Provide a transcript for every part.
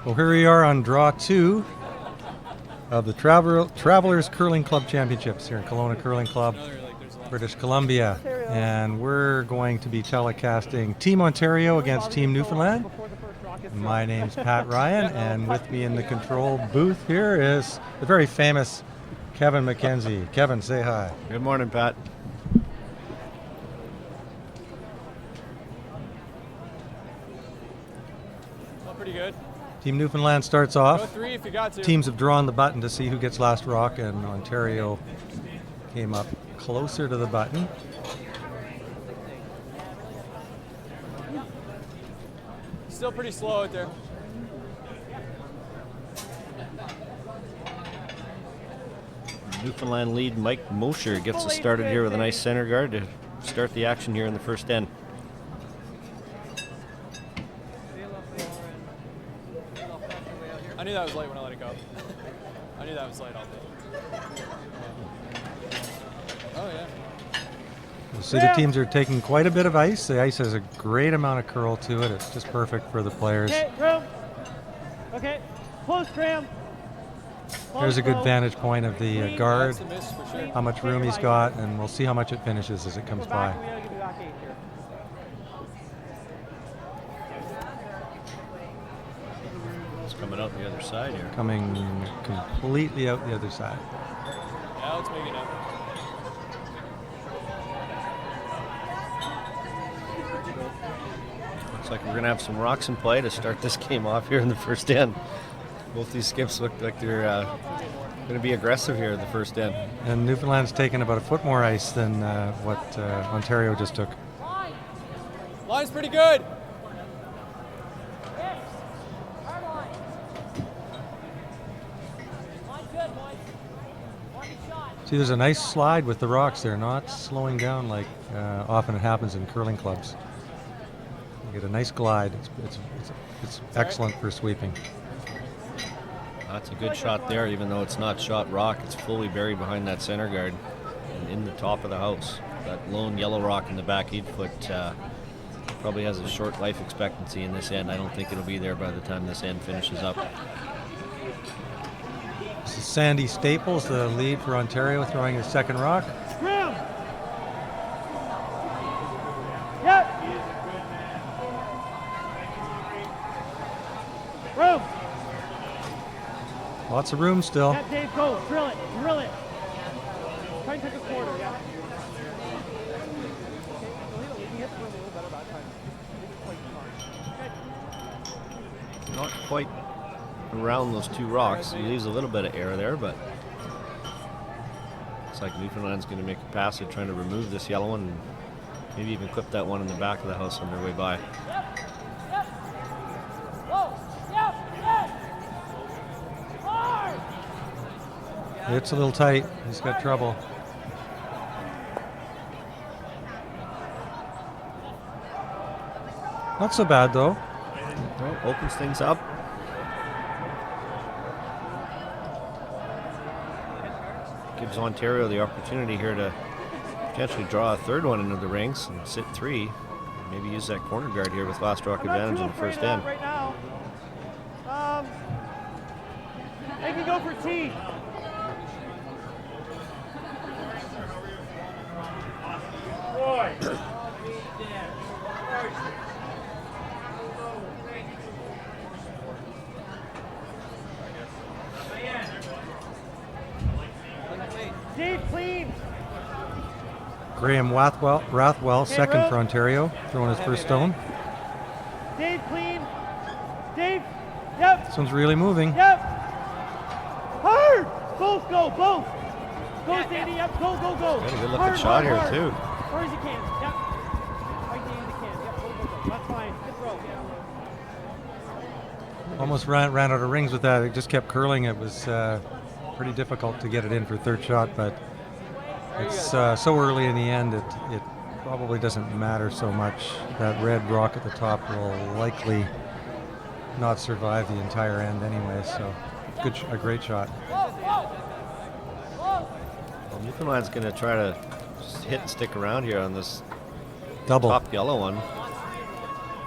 Well, here we are on draw 2 of the Travelers Curling Club Championships here in Kelowna Curling Club, British Columbia. And we're going to be telecasting Team Ontario against Team Newfoundland. My name's Pat Ryan, and with me in the control booth here is the very famous Kevin McKenzie. Kevin, say hi. Good morning, Pat. Pretty good. Team Newfoundland starts off. Go 3 if you got to. Teams have drawn the button to see who gets last rock, and Ontario came up closer to the button. Still pretty slow out there. Newfoundland lead Mike Mosher gets us started here with a nice center guard to start the action here in the first end. I knew that was light when I let it go. I knew that was light all day. Oh, yeah. You'll see the teams are taking quite a bit of ice. The ice has a great amount of curl to it. It's just perfect for the players. Okay, room. Okay, close tram. There's a good vantage point of the guard, That's the miss for sure. how much room he's got, and we'll see how much it finishes as it comes by. It's coming out the other side here. Coming completely out the other side. Yeah, let's make it up. Looks like we're going to have some rocks in play to start this game off here in the first end. Both these skips look like they're going to be aggressive here in the first end. And Newfoundland's taken about a foot more ice than what Ontario just took. Line's pretty good. See, there's a nice slide with the rocks. They're not slowing down like often it happens in curling clubs. You get a nice glide. It's excellent for sweeping. That's a good shot there, even though it's not shot rock. It's fully buried behind that center guard and in the top of the house. That lone yellow rock in the back 8 foot probably has a short life expectancy in this end. I don't think it'll be there by the time this end finishes up. This is Sandy Staples, the lead for Ontario, throwing his second rock. Tram. Yep. Room. Lots of room still. Yeah, Dave, go. Drill it. Drill it. Try and take a quarter, yeah. Not quite around those two rocks. He leaves a little bit of air there, but looks like Newfoundland's going to make a pass at trying to remove this yellow one and maybe even clip that one in the back of the house on their way by. It's a little tight. He's got trouble. Not so bad, though. Well, opens things up. Gives Ontario the opportunity here to potentially draw a third one into the rings and sit 3. Maybe use that corner guard here with last rock advantage in the first end. Right now. They can go for T. Dave, clean. Graham Rathwell, second for Ontario, throwing his first stone. Dave, clean. Dave, yep. This one's really moving. Yep. Hard. Both go, both. Go, Sandy, yep. Go, go, go. Got a good looking shot here, too. Hard as you can, yep. Right to the can, yep. Go, go, go. That's fine. Good throw, yeah. Almost ran out of rings with that. It just kept curling. It was pretty difficult to get it in for third shot, but it's so early in the end, it probably doesn't matter so much. That red rock at the top will likely not survive the entire end anyway, so a great shot. Well, Newfoundland's going to try to hit and stick around here on this Double. top yellow one.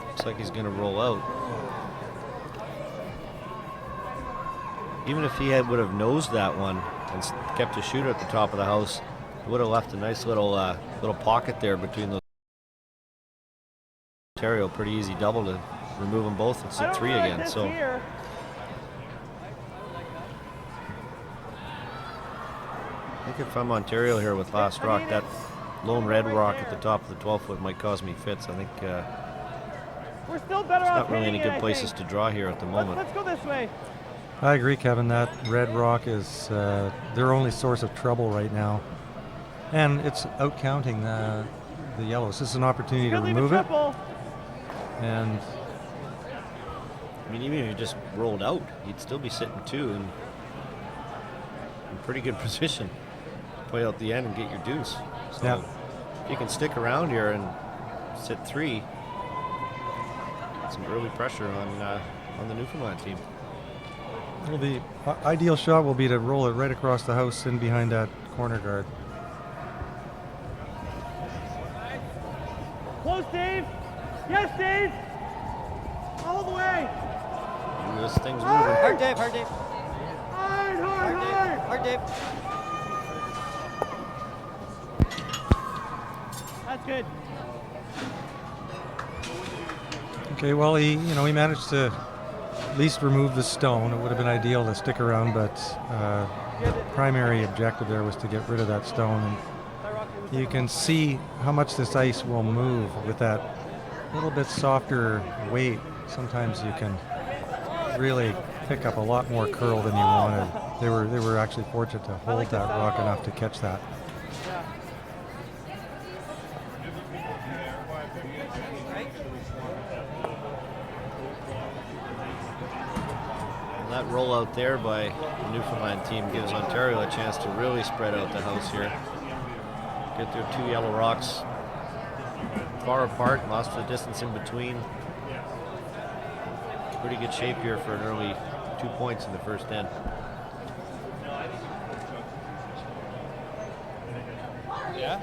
Looks like he's going to roll out. even if he would have nosed that one and kept his shooter at the top of the house, he would have left a nice little pocket there between those. Ontario, pretty easy double to remove them both and sit 3 again. So. Here. I think if I'm Ontario here with last rock, that lone red rock at the top of the 12-foot might cause me fits. I think We're still better there's off not really any hitting good it, places to draw here at the moment. Let's go this way. I agree, Kevin. That red rock is their only source of trouble right now. And it's out-counting the yellows. This is an opportunity to Could leave a remove it. triple. And I mean, even if you just rolled out, you'd still be sitting 2 and in pretty good position. Play out the end and get your deuce. So yeah. if you can stick around here and sit 3, some early pressure on the Newfoundland team. well, the ideal shot will be to roll it right across the house in behind that corner guard. Close, Dave. Yes, Dave. All the way. Ooh, this thing's moving. Hard, Dave. Hard, Dave. Hard, hard, hard. Hard, Dave. That's good. Okay, well, he managed to at least remove the stone. It would have been ideal to stick around, but primary objective there was to get rid of that stone. And you can see how much this ice will move with that little bit softer weight. Sometimes you can really pick up a lot more curl than you wanted. They were actually fortunate to hold that rock enough to catch that. That rollout there by the Newfoundland team gives Ontario a chance to really spread out the house here. Get their 2 yellow rocks far apart, lost the distance in between. Pretty good shape here for an early 2 points in the first end. Yeah.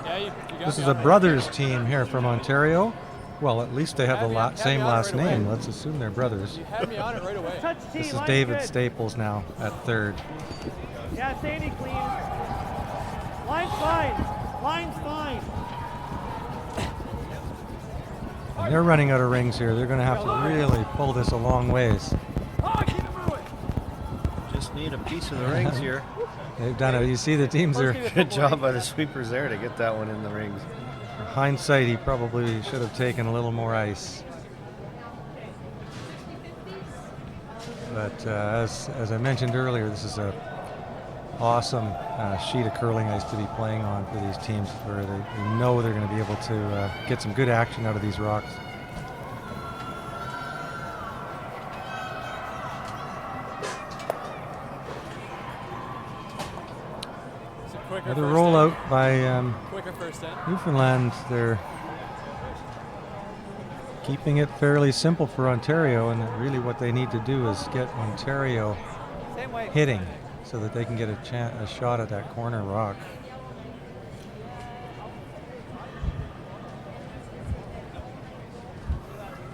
Yeah, you got This me is on a that. brothers team here from Ontario. Well, at least they have the same last right away. name. Let's assume they're brothers. You had me on it right away. Touch T. This is line's David good. Staples now at third. Yeah, Sandy clean. Line's fine. Line's fine. And they're running out of rings here. They're going to have to really pull this a long ways. Oh, keep it moving. Just need a piece of the rings here. They've done it. You see the teams are. Good job by the sweepers there to get that one in the rings. Hindsight, he probably should have taken a little more ice. But as I mentioned earlier, this is a awesome sheet of curling ice to be playing on for these teams, where they know they're going to be able to get some good action out of these rocks. It's a quicker Another first rollout end. by Quicker first end. Newfoundland. They're keeping it fairly simple for Ontario, and really what they need to do is get Ontario Same way. hitting so that they can get a shot at that corner rock.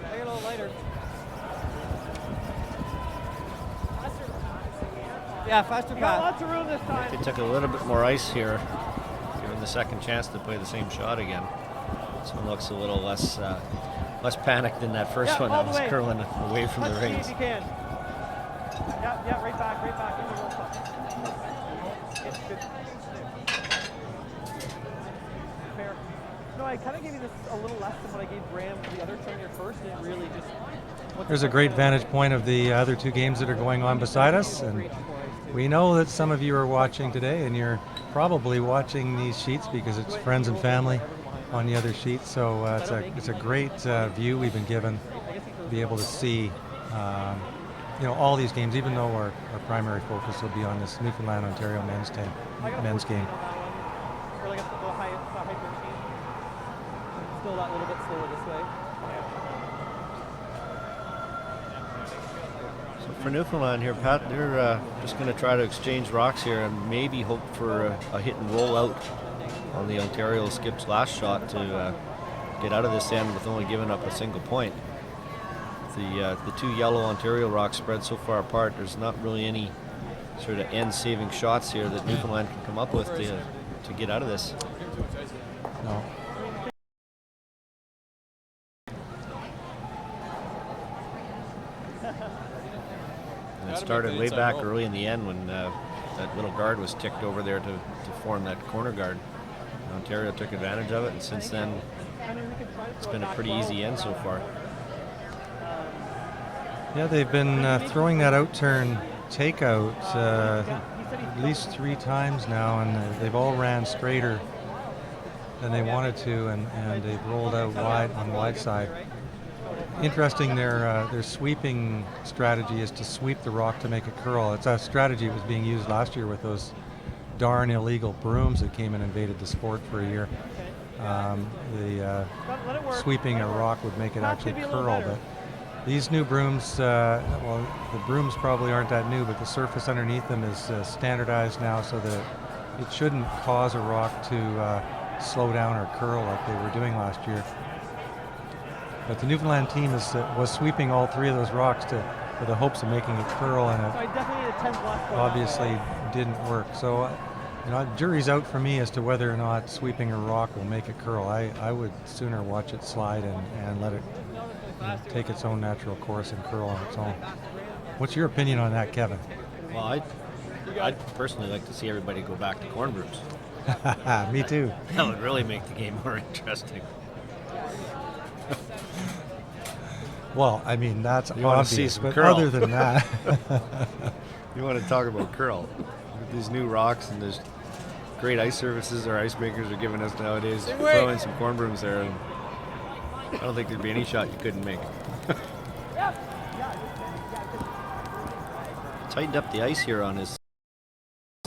Make it a little lighter. Yeah, faster You got path. lots of room this time. They took a little bit more ice here, given the second chance to play the same shot again. This one looks a little less panicked than that first Yeah, one all that the was way. curling away from Touch the T rings. if you can. Yeah, right back in the roll top. Good. Fair. No, I kind of gave you this a little less than what I gave Graham for the other turn here first, and it really just... There's a great vantage point of the other 2 games that are going on beside us, and we know that some of you are watching today, and you're probably watching these sheets because it's friends and family on the other sheet. So it's a great view we've been given to be able to see all these games, even though our primary focus will be on this Newfoundland Ontario men's game. Really got the high 13. Still that little bit slower this way. So for Newfoundland here, Pat, they're just going to try to exchange rocks here and maybe hope for a hit and roll out on the Ontario skip's last shot to get out of this end with only giving up a single point. the two yellow Ontario rocks spread so far apart, there's not really any sort of end-saving shots here that Newfoundland can come up with to get out of this. No. And it started way back early in the end when that little guard was ticked over there to form that corner guard. And Ontario took advantage of it, and since then it's been a pretty easy end so far. Yeah, they've been throwing that out-turn takeout at least 3 times now, and they've all ran straighter than they wanted to, and they've rolled out wide on wide side. Interesting, their sweeping strategy is to sweep the rock to make it curl. It's a strategy that was being used last year with those darn illegal brooms that came and invaded the sport for a year. Sweeping a rock would make it actually curl, but these new brooms, well, the brooms probably aren't that new, but the surface underneath them is standardized now so that it shouldn't cause a rock to slow down or curl like they were doing last year. But the Newfoundland team was sweeping all 3 of those rocks with the hopes of making it curl, and it obviously didn't work. So, jury's out for me as to whether or not sweeping a rock will make it curl. I would sooner watch it slide and let it take its own natural course and curl on its own. What's your opinion on that, Kevin? Well, I'd personally like to see everybody go back to corn brooms. Me too. That would really make the game more interesting. Well, I mean, that's You want to see obvious, some but curl. other than that, You want to talk about curl. With these new rocks and these great ice surfaces our ice makers are giving us nowadays, throw in some corn brooms there, and I don't think there'd be any shot you couldn't make. Tightened up the ice here on his,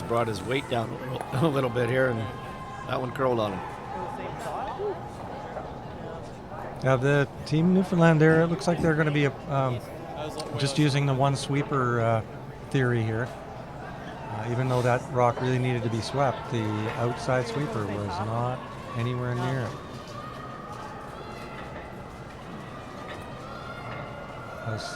brought his weight down a little bit here, and that one curled on him. the team Newfoundland there, it looks like they're going to be just using the one sweeper theory here. Even though that rock really needed to be swept, the outside sweeper was not anywhere near it. I was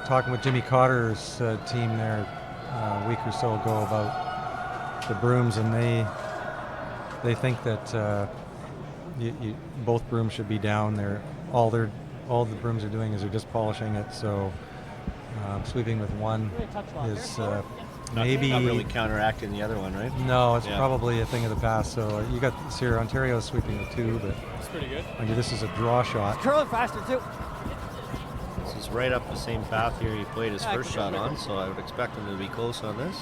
talking with Jimmy Cotter's team there a week or so ago about the brooms, and they think that both brooms should be down. All the brooms are doing is they're just polishing it. So sweeping with one is maybe not really counteracting the other one, right? No, it's Yeah. probably a thing of the past. So you got this here, Ontario sweeping with 2, but It's pretty good. I mean, this is a draw shot. Curling faster too. This is right up the same path here he played his first shot on, so I would expect him to be close on this.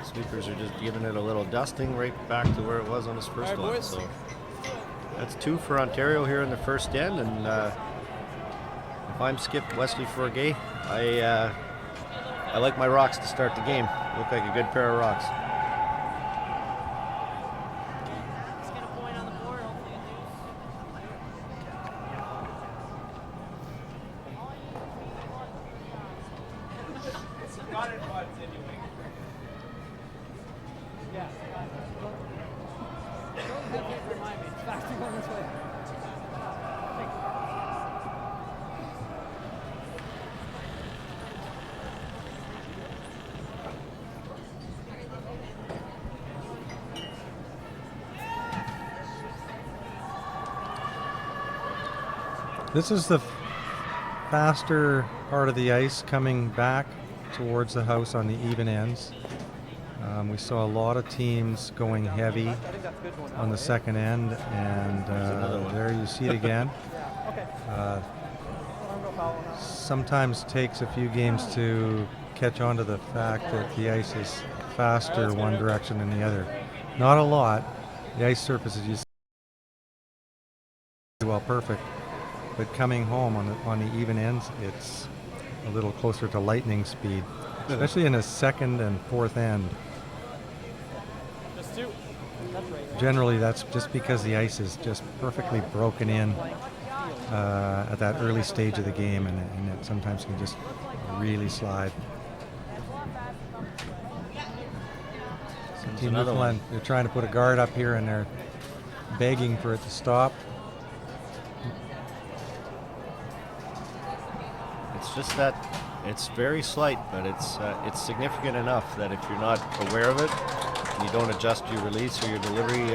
Sweepers are just giving it a little dusting right back to where it was on his first All right, one. boys. So that's 2 for Ontario here in the first end, and if I'm Skip Wesley Forgay, I like my rocks to start the game. Look like a good pair of rocks. This is the faster part of the ice coming back towards the house on the even ends. We saw a lot of teams going heavy on the second end, and there you see it again. Sometimes takes a few games to catch on to the fact that the ice is faster one direction than the other. Not a lot. The ice surface is used well perfect, but coming home on the even ends, it's a little closer to lightning speed, especially in the second and fourth end. Just 2. Generally, that's just because the ice is just perfectly broken in at that early stage of the game, and it sometimes can just really slide. So Team another one. Newfoundland, they're trying to put a guard up here, and they're begging for it to stop. just that it's very slight, but it's significant enough that if you're not aware of it, and you don't adjust your release or your delivery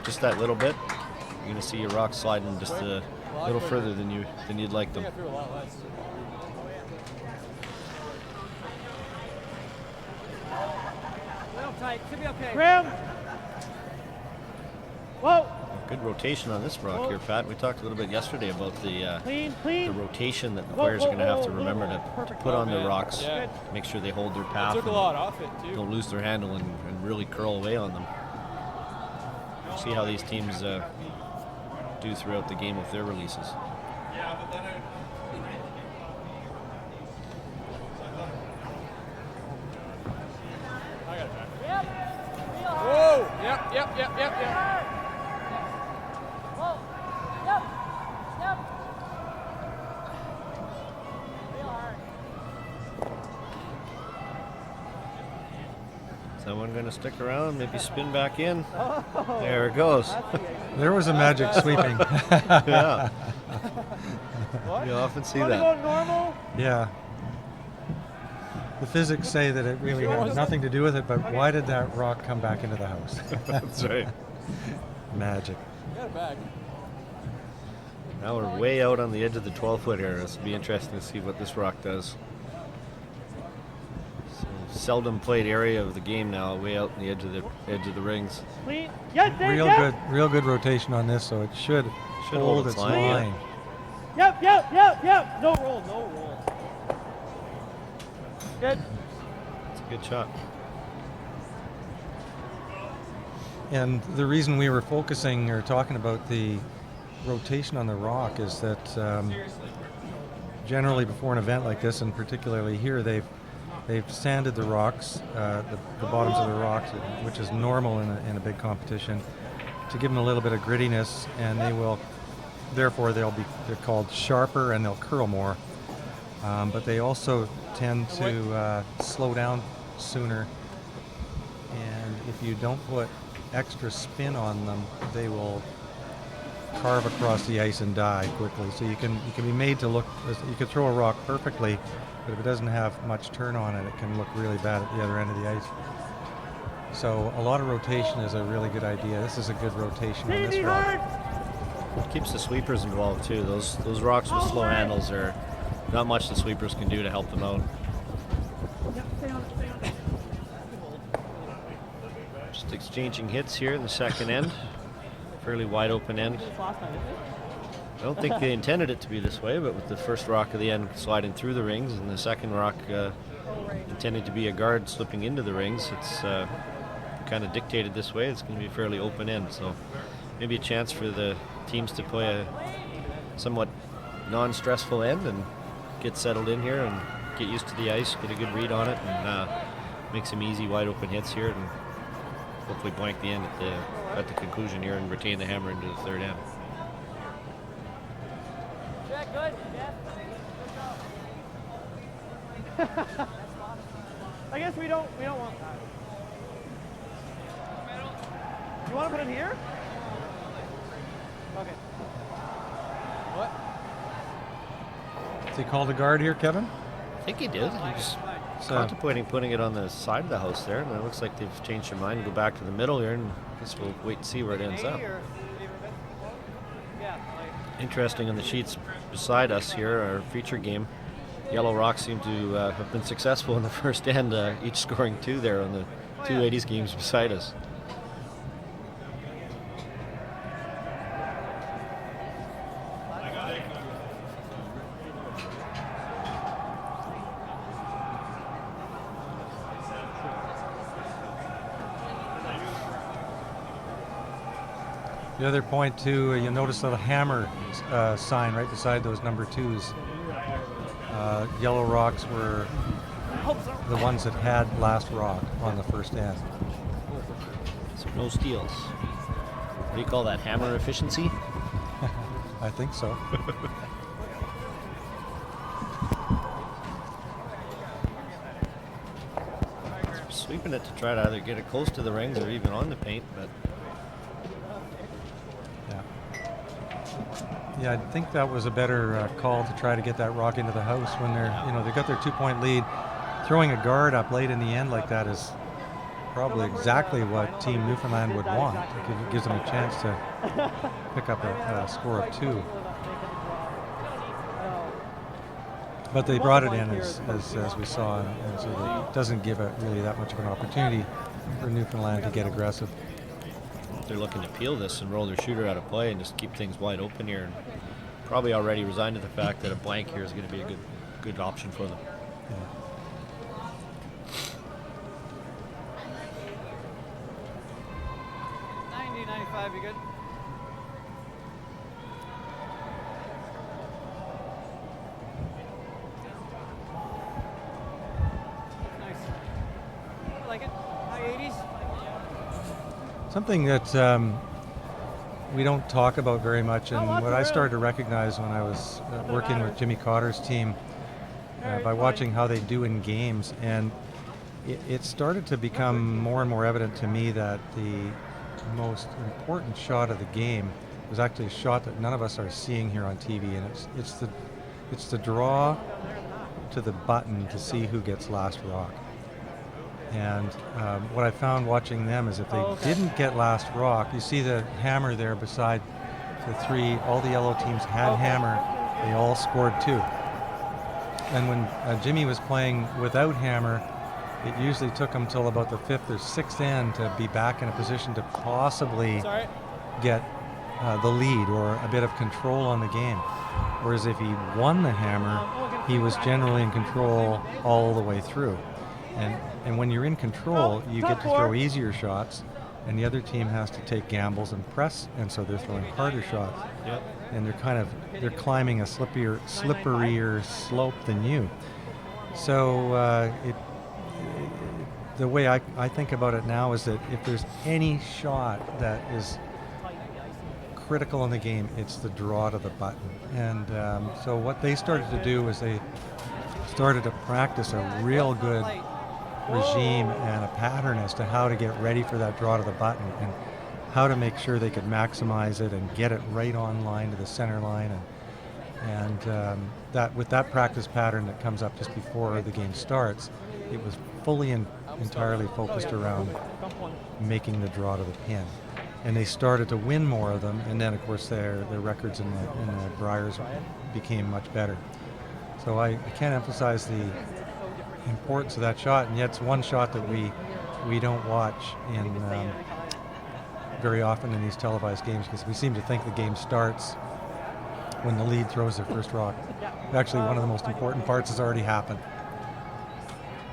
just that little bit, you're going to see your rocks sliding just a little further than you'd like them. I threw a lot less. Well, tight. Should be okay. Graham! Whoa! Good rotation on this rock here, Pat. We talked a little bit yesterday about the Clean. rotation that the Whoa, players are whoa, going to have to whoa, remember whoa. to Perfect. put on Oh, the man. rocks, Yeah. make sure they hold their It path took a and lot off it, too. don't lose their handle and really curl away on them. See how these teams do throughout the game with their releases. I got it back. Yep. Real hard. Whoa! Yep. Whoa. Yep. Yep. Real hard. Is that one going to stick around? Maybe spin back in. There it goes. There was a magic sweeping. Yeah, What? you often see Wanna that. go normal? Yeah. The physics say that it really had nothing to do with it, but why did that rock come back into the house? That's right. Magic. I got it back. Now we're way out on the edge of the 12-foot here. This will be interesting to see what this rock does. So seldom played area of the game now, way out on the edge of the rings. Clean. Yes, Dave, yep. Real good rotation on this, so it should hold its line. Yep. No roll. Good. It's a good shot. And the reason we were focusing or talking about the rotation on the rock is that generally before an event like this, and particularly here, they've sanded the rocks, the bottoms of the rocks, which is normal in a big competition, to give them a little bit of grittiness, and they're called sharper and they'll curl more. But they also tend to slow down sooner, and if you don't put extra spin on them, they will carve across the ice and die quickly. So you can be made to look. You can throw a rock perfectly, but if it doesn't have much turn on it, it can look really bad at the other end of the ice. So a lot of rotation is a really good idea. This is a good rotation on this rock. It keeps the sweepers involved too. Those rocks with slow handles are not much the sweepers can do to help them out. Just exchanging hits here in the second end. Fairly wide open end. I don't think they intended it to be this way, but with the first rock of the end sliding through the rings and the second rock intended to be a guard slipping into the rings, it's kind of dictated this way. It's going to be a fairly open end, so maybe a chance for the teams to play a somewhat non-stressful end and get settled in here and get used to the ice, get a good read on it, and make some easy wide open hits here, and hopefully blank the end at the conclusion here and retain the hammer into the third end. Check, good. Yeah. I guess we don't want that. You want to put it here? Okay. What? Has he called a guard here, Kevin? I think he did. He was So contemplating putting it on the side of the house there, and it looks like they've changed their mind and go back to the middle here, and I guess we'll wait and see where it ends up. Interesting on the sheets beside us here, our feature game. Yellow Rocks seem to have been successful in the first end, each scoring 2 there on the two ladies games beside us. the other point too, you'll notice the hammer sign right beside those number 2s. Yellow rocks were the ones that had last rock on the first end. So no steals. What do you call that, hammer efficiency? I think so. Sweeping it to try to either get it close to the rings or even on the paint, but Yeah. Yeah, I think that was a better call to try to get that rock into the house when they got their 2-point lead. Throwing a guard up late in the end like that is probably exactly what Team Newfoundland would want. It gives them a chance to pick up a score of 2. But they brought it in as we saw, and so it doesn't give it really that much of an opportunity for Newfoundland to get aggressive. They're looking to peel this and roll their shooter out of play and just keep things wide open here, and probably already resigned to the fact that a blank here is going to be a good option for them. Yeah. 95, you good? Nice. I like it. High 80s. Something that we don't talk about very much, and what I started to recognize when I was working with Jimmy Cotter's team by watching how they do in games, and it started to become more and more evident to me that the most important shot of the game was actually a shot that none of us are seeing here on TV, and it's the draw to the button to see who gets last rock. And what I found watching them is if they didn't get last rock, you see the hammer there beside the 3, all the yellow teams had hammer, they all scored 2. And when Jimmy was playing without hammer, it usually took him till about the 5th or 6th end to be back in a position to possibly get the lead or a bit of control on the game. Whereas if he won the hammer, he was generally in control all the way through. And when you're in control, you get to throw easier shots, and the other team has to take gambles and press, and so they're throwing harder shots. Yep. And they're climbing a slipperier slope than you. So the way I think about it now is that if there's any shot that is critical in the game, it's the draw to the button. And so what they started to do is they started to practice a real good regime and a pattern as to how to get ready for that draw to the button and how to make sure they could maximize it and get it right on line to the center line, and that with that practice pattern that comes up just before the game starts, it was fully and entirely focused around making the draw to the pin. And they started to win more of them, and then of course their records in the Briars became much better. So I can't emphasize the importance of that shot, and yet it's one shot that we don't watch in very often in these televised games, because we seem to think the game starts when the lead throws their first rock. Actually, one of the most important parts has already happened.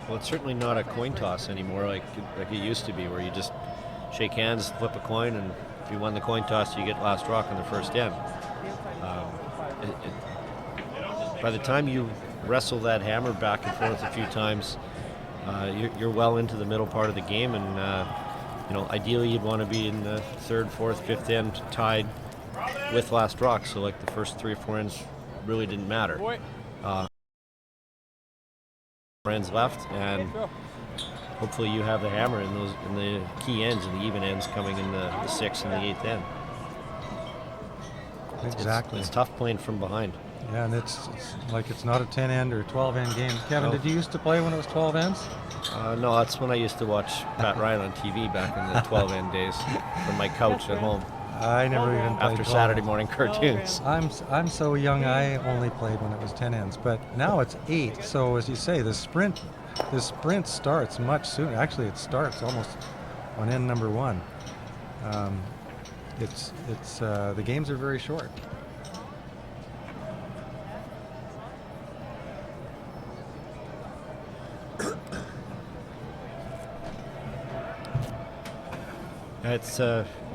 Well, it's certainly not a coin toss anymore like it used to be, where you just shake hands, flip a coin, and if you won the coin toss, you get last rock on the first end. By the time you wrestle that hammer back and forth a few times, you're well into the middle part of the game, and ideally you'd want to be in the 3rd, 4th, 5th end tied with last rock, so like the first 3 or 4 ends really didn't matter. 4 ends left, and hopefully you have the hammer in the key ends and the even ends coming in the 6th and the 8th end. Exactly. It's tough playing from behind. Yeah, and it's like it's not a 10-end or 12-end game. Kevin, No. did you used to play when it was 12 ends? No, that's when I used to watch Pat Ryan on TV back in the 12-end days from my couch at home I never even played after 12 Saturday ends. morning cartoons. I'm so young, I only played when it was 10 ends, but now it's 8. So as you say, the sprint starts much sooner. Actually, it starts almost on end number 1. The games are very short. It's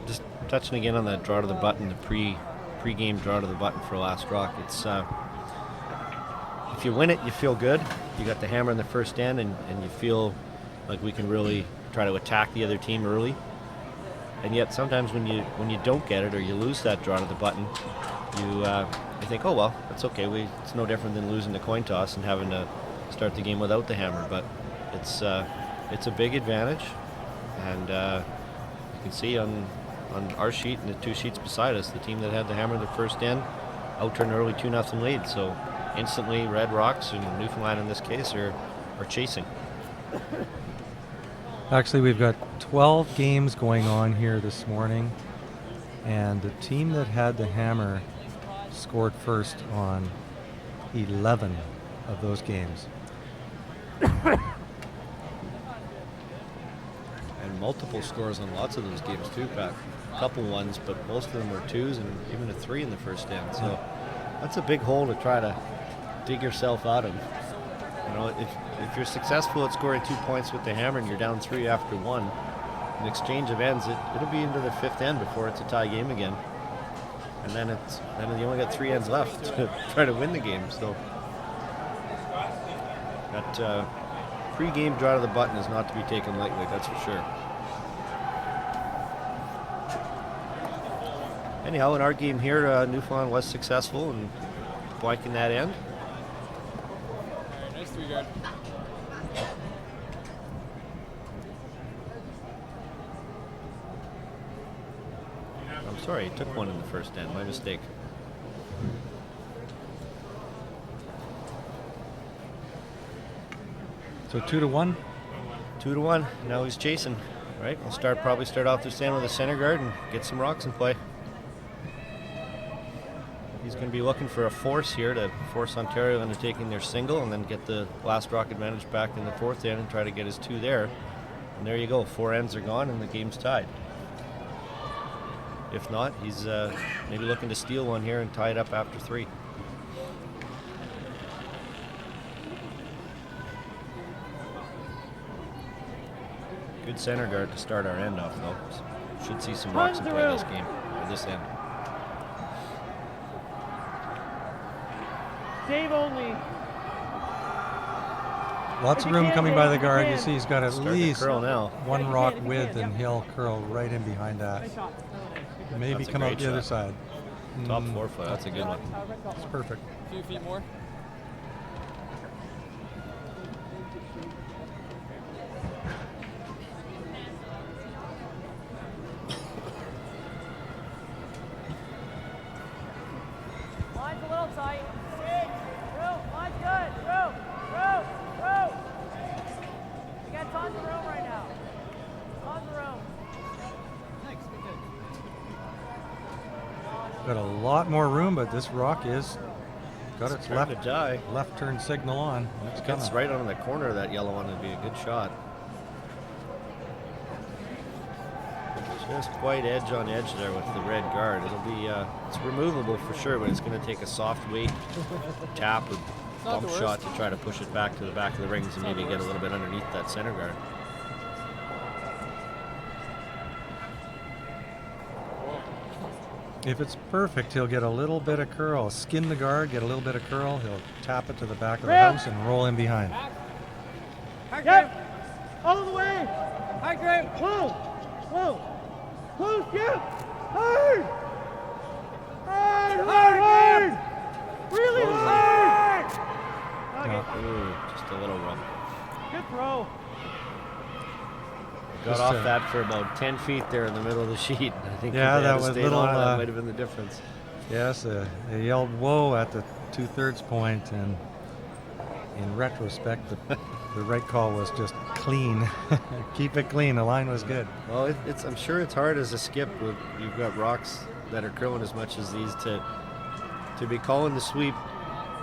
just touching again on that draw to the button, the pre-game draw to the button for last rock. It's if you win it, you feel good. You got the hammer in the first end, and you feel like we can really try to attack the other team early. And yet sometimes when you don't get it or you lose that draw to the button, you think, oh well, that's okay. It's no different than losing the coin toss and having to start the game without the hammer. But it's a big advantage, and you can see on on our sheet and the 2 sheets beside us, the team that had the hammer the first end out an early 2-0 lead. So instantly Red Rocks and Newfoundland in this case are chasing. Actually, we've got 12 games going on here this morning, and the team that had the hammer scored first on 11 of those games. And multiple scores on lots of those games too, Pat. A couple ones, but most of them were 2s and even a 3 in the first end. So that's a big hole to try to dig yourself out of. You know, if you're successful at scoring 2 points with the hammer and you're down 3 after 1, an exchange of ends, it'll be into the 5th end before it's a tie game again. And then you only got 3 ends left to try to win the game. So that pre-game draw to the button is not to be taken lightly, that's for sure. Anyhow, in our game here, Newfoundland was successful in blanking that end. All right, nice 3 guard. I'm sorry, he took 1 in the first end. My mistake. So 2-1. 2-1. Now he's chasing. Right? We'll probably start off the stand with a center guard and get some rocks in play. He's going to be looking for a force here to force Ontario into taking their single and then get the last rock advantage back in the 4th end and try to get his 2 there. And there you go. 4 ends are gone and the game's tied. If not, he's maybe looking to steal one here and tie it up after 3. Good center guard to start our end off, though. Should see some rocks in play this game, or this end. Save only. Lots of room coming by the guard. You see he's got at Starting to least curl now. 1 rock width, and he'll curl right in behind that. Nice shot. Maybe That's a come out great the other shot. side. Top 4 foot, that's a good one. It's perfect. A few feet more. Line's a little tight. Room, line's good. Room. We got tons of room right now. Tons of room. Got a lot more room, but this rock is got its Starting left to die. left turn signal on. It's coming. Gets right on the corner of that yellow one. It'd be a good shot. Just quite edge on edge there with the red guard. It'll be it's removable for sure, but it's going to take a soft weight tap or not bump the shot worst. to try to push it back to the back of the rings and maybe get a little bit underneath that center guard. If it's perfect, he'll get a little bit of curl. Skin the guard, get a little bit of curl. He'll tap it to the back of the Graham. house and roll in behind. Yep. All the way. High grade. Whoa. Close, Jim. Hard. Really hard. Okay. Ooh, just a little rub. Good throw. Got Just, off that for about 10 feet there in the middle of the sheet. I think Yeah, if they that had was stayed little, on it, that might have been the difference. Yes, they yelled whoa at the 2/3 point, and in retrospect, the right call was just clean. Keep it clean. The line was good. Well, I'm sure it's hard as a skip when you've got rocks that are curling as much as these to be calling the sweep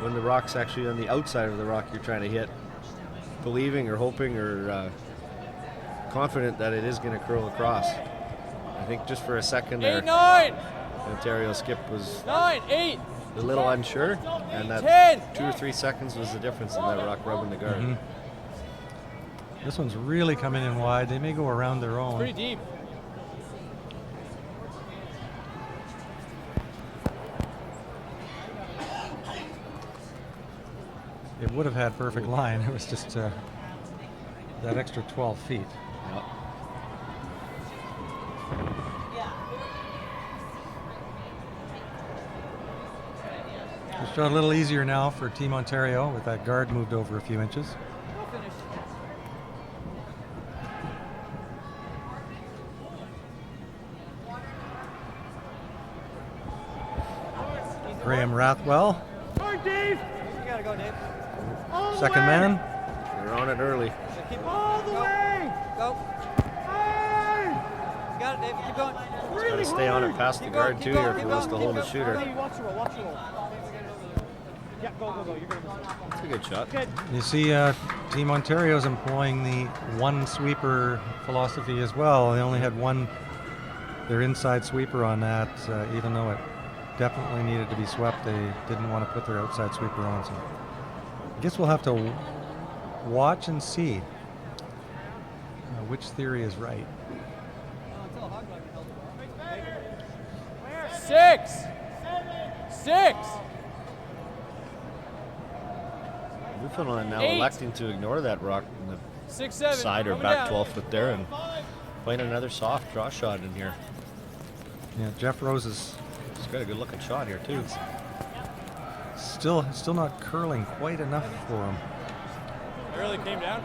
when the rock's actually on the outside of the rock you're trying to hit, believing or hoping or confident that it is going to curl across. I think just for a second there, 8, 9, Ontario skip was 9, 8. a little unsure, and that 10. 2 or 3 seconds was the difference in that rock rubbing the guard. Mhm. This one's really coming in wide. They may go around their own. Pretty deep. It would have had perfect line. It was just that extra 12 feet. Yep. It's a little easier now for Team Ontario with that guard moved over a few inches. Graham Rathwell, Hard, Dave. You gotta go, Dave. All the second way. man. They're on it early. Keep All the way. Go. Hard. You got it, Dave. Keep going. Really Got to stay on it past the Keep guard going, too keep here going, if he keep wants to going, hold the keep shooter. Okay, watch the roll. Watch the roll. Yeah, go, go, go. You're gonna miss it. That's a good shot. Good. You see, Team Ontario's employing the one sweeper philosophy as well. They only had their inside sweeper on that, even though it definitely needed to be swept. They didn't want to put their outside sweeper on. So I guess we'll have to watch and see which theory is right. 6. 6. Newfoundland now 8. electing to ignore that rock in the 6, 7. side or Coming back down. 12 foot there and playing another soft draw shot in here. Yeah, Jeff Rose is He's got a good looking shot here too. still not curling quite enough for him. It really came down.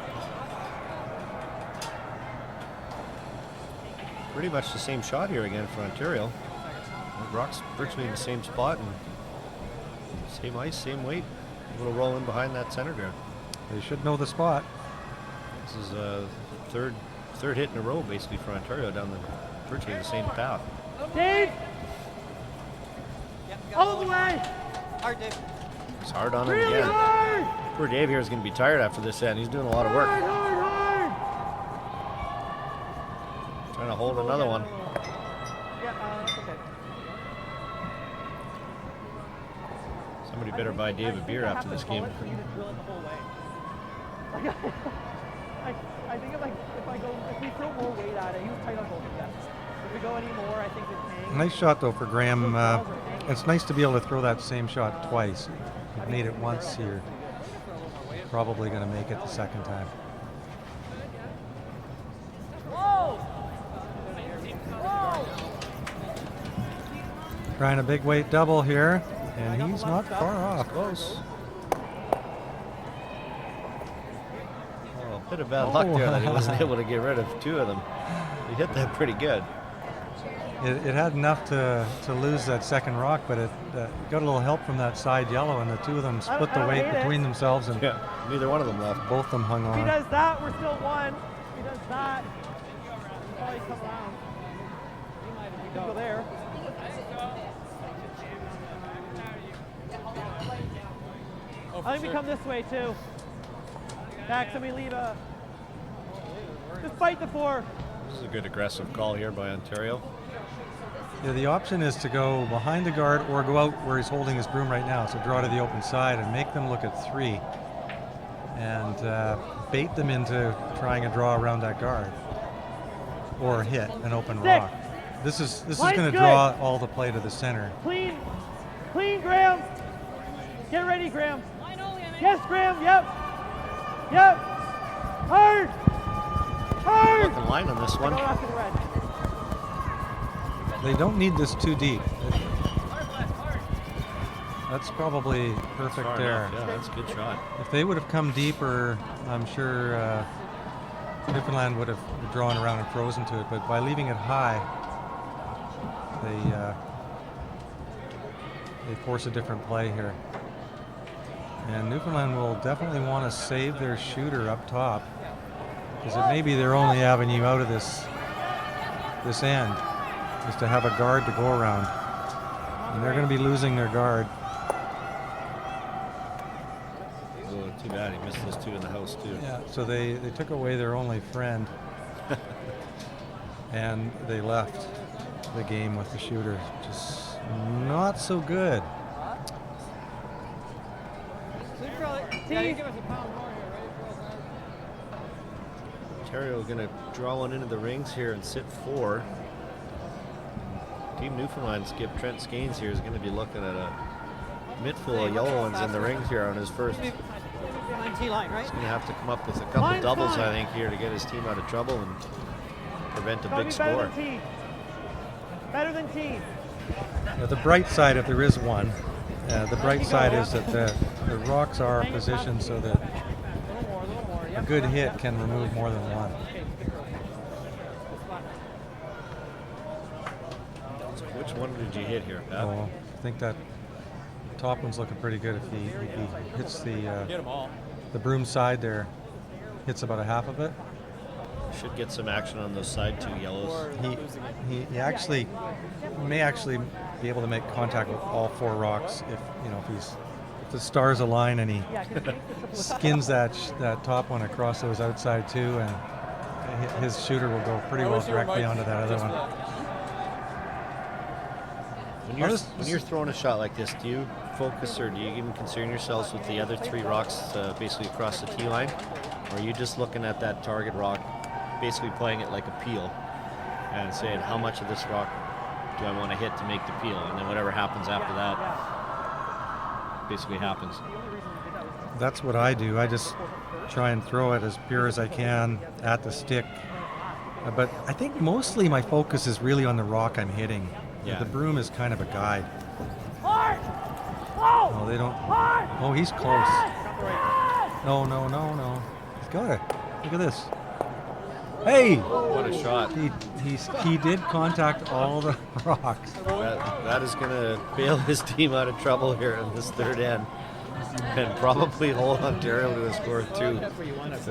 Pretty much the same shot here again for Ontario. The rock's virtually in the same spot and same ice, same weight. A little roll in behind that center ground. They should know the spot. This is a third hit in a row basically for Ontario down virtually the same path. Dave. All the way. Hard, Dave. It's hard on him Really again. hard. Poor Dave here is going to be tired after this end. He's doing a lot of work. Hard, hard, hard. Trying to hold another one. Yeah, that's okay. Somebody better buy Dave a beer after this game. I think if we throw more weight at it, he was tight on both of them. If we go any more, I think it's hanging. Nice shot though for Graham. It's nice to be able to throw that same shot twice. You've made it once here. Probably going to make it the second time. Trying a big weight double here, and he's not far off. Close. Oh, a bit of bad luck there that he wasn't able to get rid of two of them. He hit that pretty good. It had enough to lose that second rock, but it got a little help from that side yellow, and the two of them split the weight between themselves, and Yeah, neither one of them left. both of them hung If he on. does that, we're still one. If he does that, he'll probably come around. He might go there. Oh, I think we come this way too. Max, let me leave a. Just fight the 4. This is a good aggressive call here by Ontario. Yeah, the option is to go behind the guard or go out where he's holding his broom right now. So draw to the open side and make them look at 3, and bait them into trying a draw around that guard, or hit an open 6. rock. This is Line's going to good. draw all the play to the center. Clean, Graham. Get ready, Graham. Yes, Graham. Yep. Hard. Looking line on this one. Go after the red. They don't need this too deep. That's probably perfect Far there. enough. Yeah, that's a good shot. If they would have come deeper, I'm sure Newfoundland would have drawn around and frozen to it. But by leaving it high, they force a different play here. And Newfoundland will definitely want to save their shooter up top, because it may be their only avenue out of this end, is to have a guard to go around. And they're going to be losing their guard. Oh, too bad he missed those two in the house too. Yeah, so they took away their only friend, and they left the game with the shooter. Just not so good. Ontario going to draw one into the rings here and sit 4. Team Newfoundland skip Trent Skanes here is going to be looking at a mitt full of yellow ones in the rings here on his first. He's line, right? going to have to come up with a couple Line's doubles, fine. I think, here to get his team out of trouble and prevent a Gotta big be better score. than T. Better than T. Now, the bright side, if there is one, the bright side is that the rocks are positioned so that A little more. a good hit can remove more than one. So which one did you hit here, Pat? So I think that top one's looking pretty good. If he hits Get them all. the broom side there, hits about a half of it. Should get some action on those side 2 yellows. Or losing it. He may actually be able to make contact with all 4 rocks if if the stars align and he skins that top one across those outside 2, and his shooter will go pretty well directly onto that other one. When you're throwing a shot like this, do you focus or do you even concern yourselves with the other 3 rocks basically across the tee line? Or are you just looking at that target rock, basically playing it like a peel and saying how much of this rock do I want to hit to make the peel? And then whatever happens after that basically happens. That's what I do. I just try and throw it as pure as I can at the stick. But I think mostly my focus is really on the rock I'm hitting. Yeah. The broom is kind of a guide. Hard! Whoa! No, they don't. Hard! Oh, he's close. No. He's got it. Look at this. Hey! What a shot. He did contact all the rocks. That is going to bail his team out of trouble here in this third end. And probably hold Ontario to a score of 2.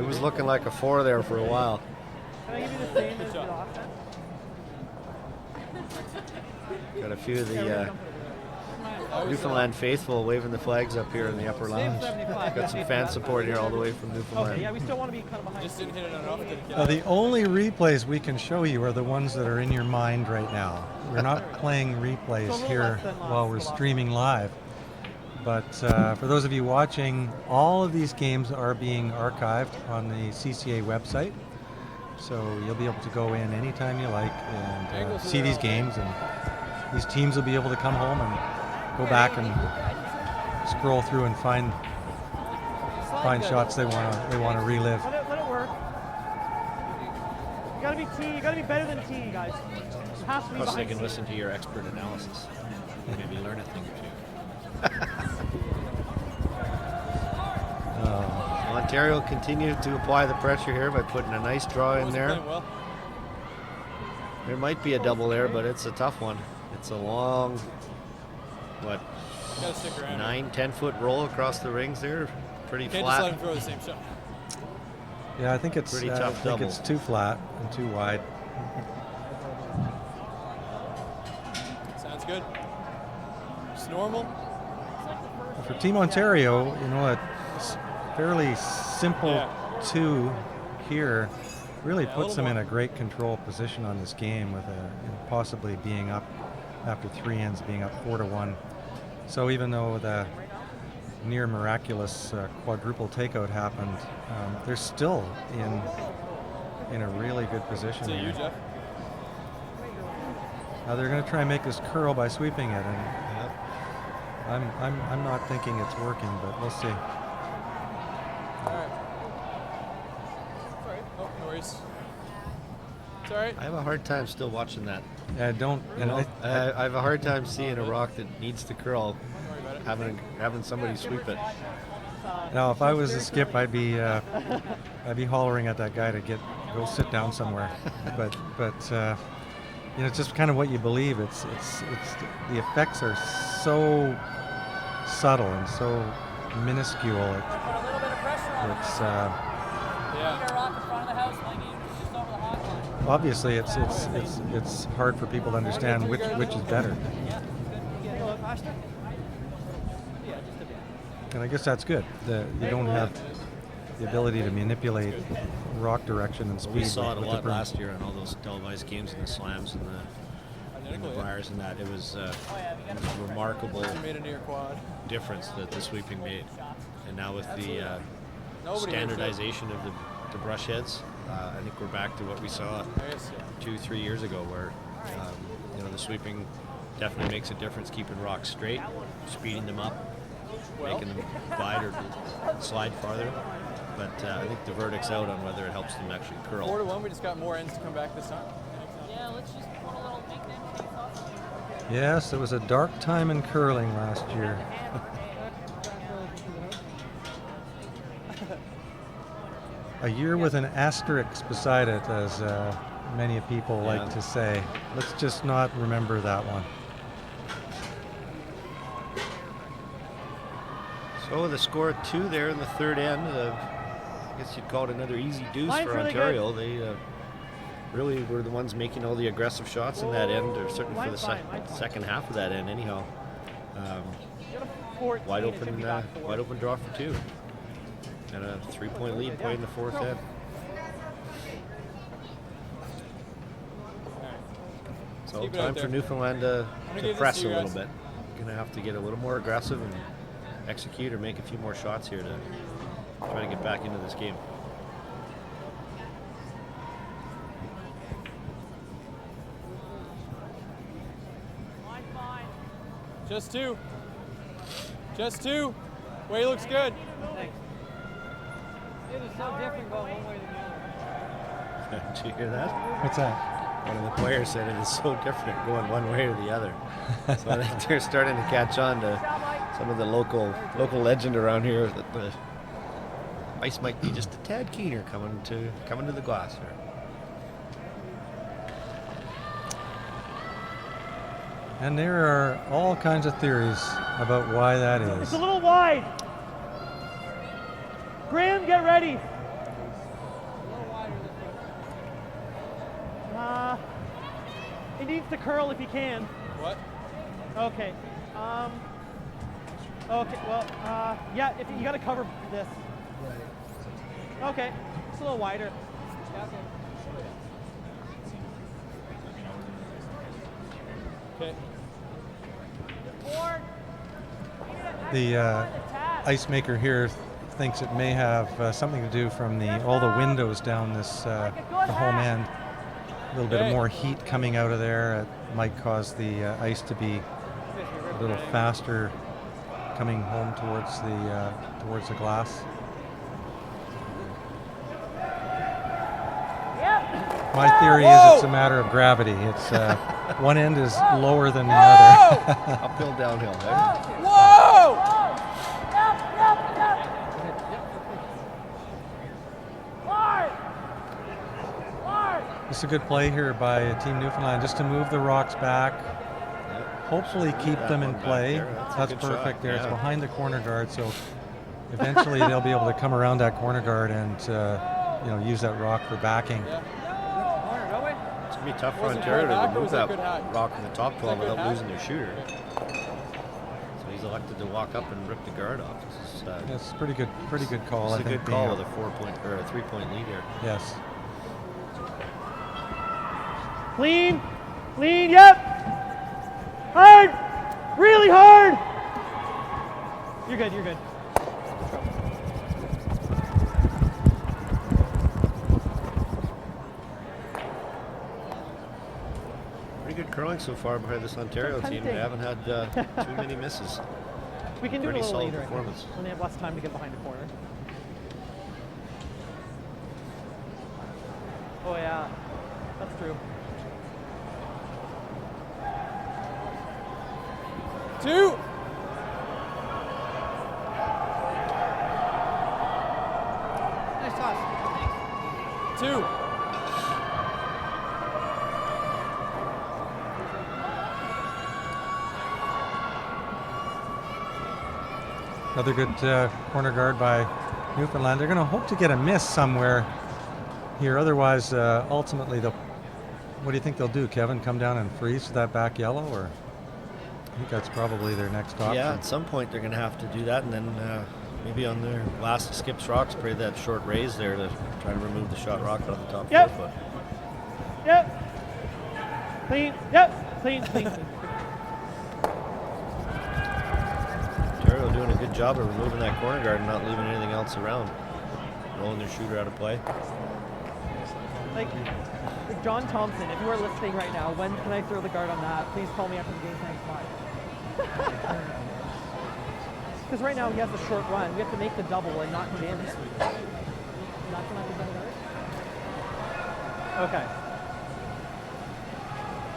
It was looking like a 4 there for a while. Can I give you the same as the offense? Got a few of the Newfoundland faithful waving the flags up here in the upper lounge. Got some fan support here all the way from Newfoundland. Okay, yeah, we still want to be kind of behind. Just didn't hit it enough. Didn't get Now, it. the only replays we can show you are the ones that are in your mind right now. We're not playing replays here while we're streaming live. But for those of you watching, all of these games are being archived on the CCA website. So you'll be able to go in anytime you like and see these games, and these teams will be able to come home and go back and scroll through and find shots they want to relive. Let it work. You gotta be T. You gotta be better than T, guys. You have to be Plus they behind can T. listen to your expert analysis. Maybe learn a thing or 2. Ontario continued to apply the pressure here by putting a nice draw in there. Playing well. There might be a double there, but it's a tough one. It's a long, Gotta stick around. 9-10 foot roll across the rings there. Pretty Can't just let him flat. throw the same shot. Yeah, I think it's Pretty tough double. it's too flat and too wide. Sounds good. Just normal. For Team Ontario, a fairly simple 2 here really Yeah, a puts little them in more. a great control position on this game, with possibly being up after 3 ends, being up 4-1. So even though the near miraculous quadruple takeout happened, they're still in a really good position Is it you, here. Jeff? Now they're going to try and make this curl by sweeping it, and I'm not thinking it's working, but we'll see. All right. It's all right. Oh, no worries. It's all right. I have a hard time still watching that. I don't. And I have a hard time seeing a rock that needs to curl, Don't worry about it. having somebody sweep it. Now, if I was a skip, I'd be hollering at that guy to go sit down somewhere. but it's just kind of what you believe. It's the effects are so subtle and so minuscule. Put a little bit of pressure on It's Need Yeah. a rock in front of the house, like just over the hot line. obviously it's hard for people to understand which is better. Take a little faster. Yeah, just a bit. And I guess that's good. You don't have the ability to manipulate rock direction and speed. We saw it a with the lot broom. last year on all those televised games and the slams and the Identical, yeah. Briars and that. It was a remarkable You made a near quad. difference that the sweeping made. And now with the Nobody standardization of the brush heads, I think we're back to what we saw I guess, yeah. 2-3 years ago, where the sweeping definitely makes a difference, keeping rocks straight, speeding them up, making them glide or slide farther. But I think the verdict's out on whether it helps them actually curl. 4-1. We just got more ends to come back this time. Yeah, let's just put a little nickname case off. Yes, it was a dark time in curling last year. A year with an asterisk beside it, as many people like Yeah. to say. Let's just not remember that one. So with a score of 2 there in the third end, I guess you'd call it another easy deuce Line's for really Ontario. They really were the ones making all the aggressive shots in that end, or certainly for the second half of that end anyhow. Wide open draw for 2. And a 3-point lead playing the fourth end. So Keep it time out for there. Newfoundland to give this press to a you little guys. bit. Gonna have to get a little more aggressive and execute or make a few more shots here to try to get back into this game. Just 2. Just 2. Way looks good. Thanks. It is so different going one way than the other. Did you hear that? What's that? One of the players said it is so different going one way or the other. So I think they're starting to catch on to some of the local legend around here that the ice might be just a tad keener coming to the glass here. And there are all kinds of theories about why that It's is. a little wide. Graham, get ready. It needs to curl if you can. What? Okay. Okay. Well. Yeah. If you got to cover this. Okay. It's a little wider. Okay. The ice maker here thinks it may have something to do from all the windows down this the home end. A little bit of more heat coming out of there. It might cause the ice to be a little faster coming home towards the glass. My theory is it's a matter of gravity. It's one end is lower than the other. Uphill, downhill. Right? Whoa! It's a good play here by Team Newfoundland just to move the rocks back. Hopefully keep them in play. That's perfect there. It's behind the corner guard, so eventually they'll be able to come around that corner guard and use that rock for backing. It's going to be tough for Was it Ontario good hack to or remove was it that good hack? rock in the top 12 Was it good without hack? losing their shooter. So he's elected to walk up and rip the guard off. This is, It's a pretty good call. it's I a think good call being- with a 4-point or a 3-point lead here. Yes. Clean. Clean. Yep. Hard. Really hard. You're good. You're good. Pretty good curling so far by this Ontario team. They haven't had too many misses. We can do it a Pretty little solid later, I think, performance. when they have less time to get behind the corner. Oh yeah, that's true. 2. Nice toss. 2. Another good corner guard by Newfoundland. They're going to hope to get a miss somewhere here. Otherwise, ultimately, what do you think they'll do, Kevin? Come down and freeze to that back yellow? Or I think that's probably their next option. Yeah, at some point they're going to have to do that, and then maybe on their last skips rocks, play that short raise there to try to remove the shot rock out of the top 4 foot. Yep. Clean. Yep. Clean. Clean. Clean. Ontario doing a good job of removing that corner guard and not leaving anything else around. Rolling their shooter out of play. Like John Thompson, if you are listening right now, when can I throw the guard on that? Please call me after the game. Thanks. Bye. Because right now he has a short run. We have to make the double and not hit in. Okay.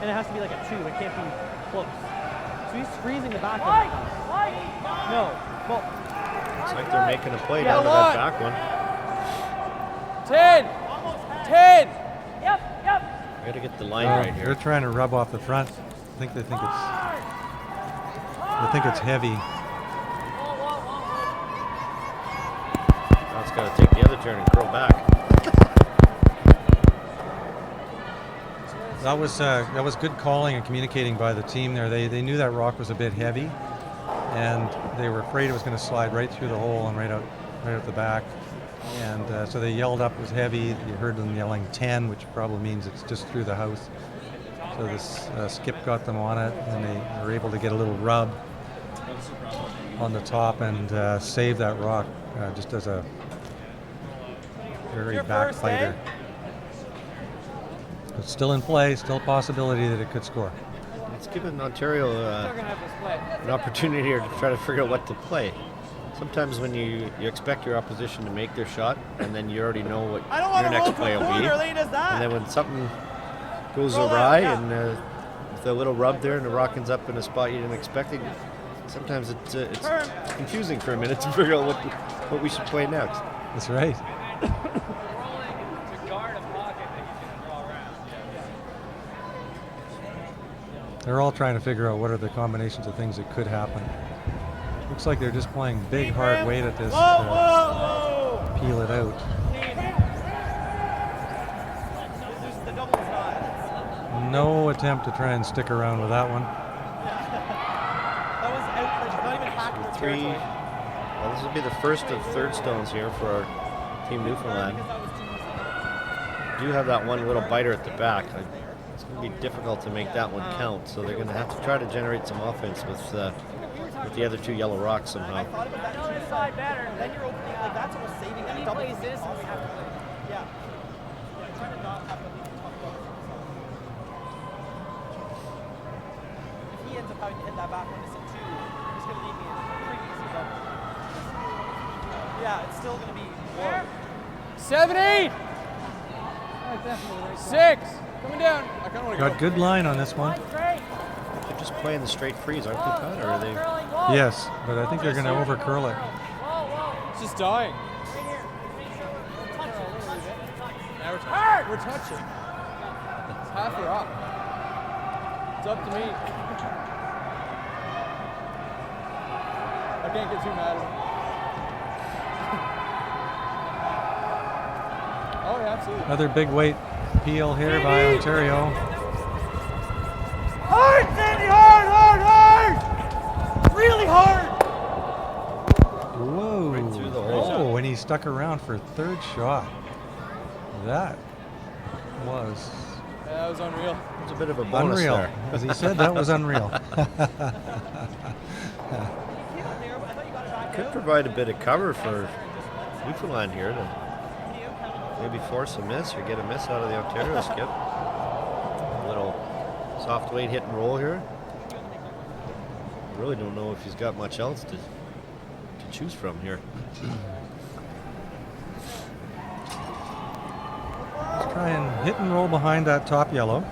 And it has to be like a 2. It can't be close. So he's freezing the back end. No. Well, Looks like they're making a play Yeah, down to what? that back one. 10. 10. We got to get the line right They're here. trying to rub off the front. I think it's heavy. Just got to take the other turn and curl back. That was good calling and communicating by the team there. They knew that rock was a bit heavy, and they were afraid it was going to slide right through the hole and right out the back. And so they yelled up it was heavy. You heard them yelling 10, which probably means it's just through the house. So this skip got them on it, and they were able to get a little rub on the top and save that rock just as a very backbiter. It's still in play, still a possibility that it could score. It's given Ontario an opportunity here to try to figure out what to play. Sometimes when you expect your opposition to make their shot, and then you already know what your next play will be. And then when something goes awry and with a little rub there and the rock ends up in a spot you didn't expect it, sometimes it's confusing for a minute to figure out what we should play next. That's right. They're all trying to figure out what are the combinations of things that could happen. Looks like they're just playing big, hard weight at this. Peel it out. No attempt to try and stick around with that one. That was out, not even half the Three. territory. Well, this will be the first of third stones here for our Team Newfoundland. Do have that one little biter at the back. It's going to be difficult to make that one count, so they're going to have to try to generate some offense with the other two yellow rocks somehow. I thought about that too. Other side better. Then you're opening, like that's almost saving that double. He plays this and we have to play. Yeah. Trying to not have to leave the top double. If he ends up having to hit that back one to sit two, he's going to leave me in a pretty easy double. Yeah, it's still going to be more. 7-8. 6. Coming down. I kind of want to Got good line on this one. Straight. They're just playing the straight freeze, aren't they, Todd? Or are they? Curling. Whoa. Yes, but I think they're going to over curl it. Whoa, whoa. It's just dying. Right here. Touch it. Now we're touching. It's half a rock. It's up to me. I can't get too mad at him. Oh yeah, absolutely. Another big weight peel here by Ontario. Hard, Sandy, hard. Really hard. Whoa. Right through the hole. Oh, and he stuck around for third shot. That was Yeah, that was unreal. It's a bit of a bonus unreal. there. As he said, that was unreal. Could provide a bit of cover for Newfoundland here to maybe force a miss or get a miss out of the Ontario skip. A little soft weight hit and roll here. Really don't know if he's got much else to choose from here. Let's try and hit and roll behind that top yellow.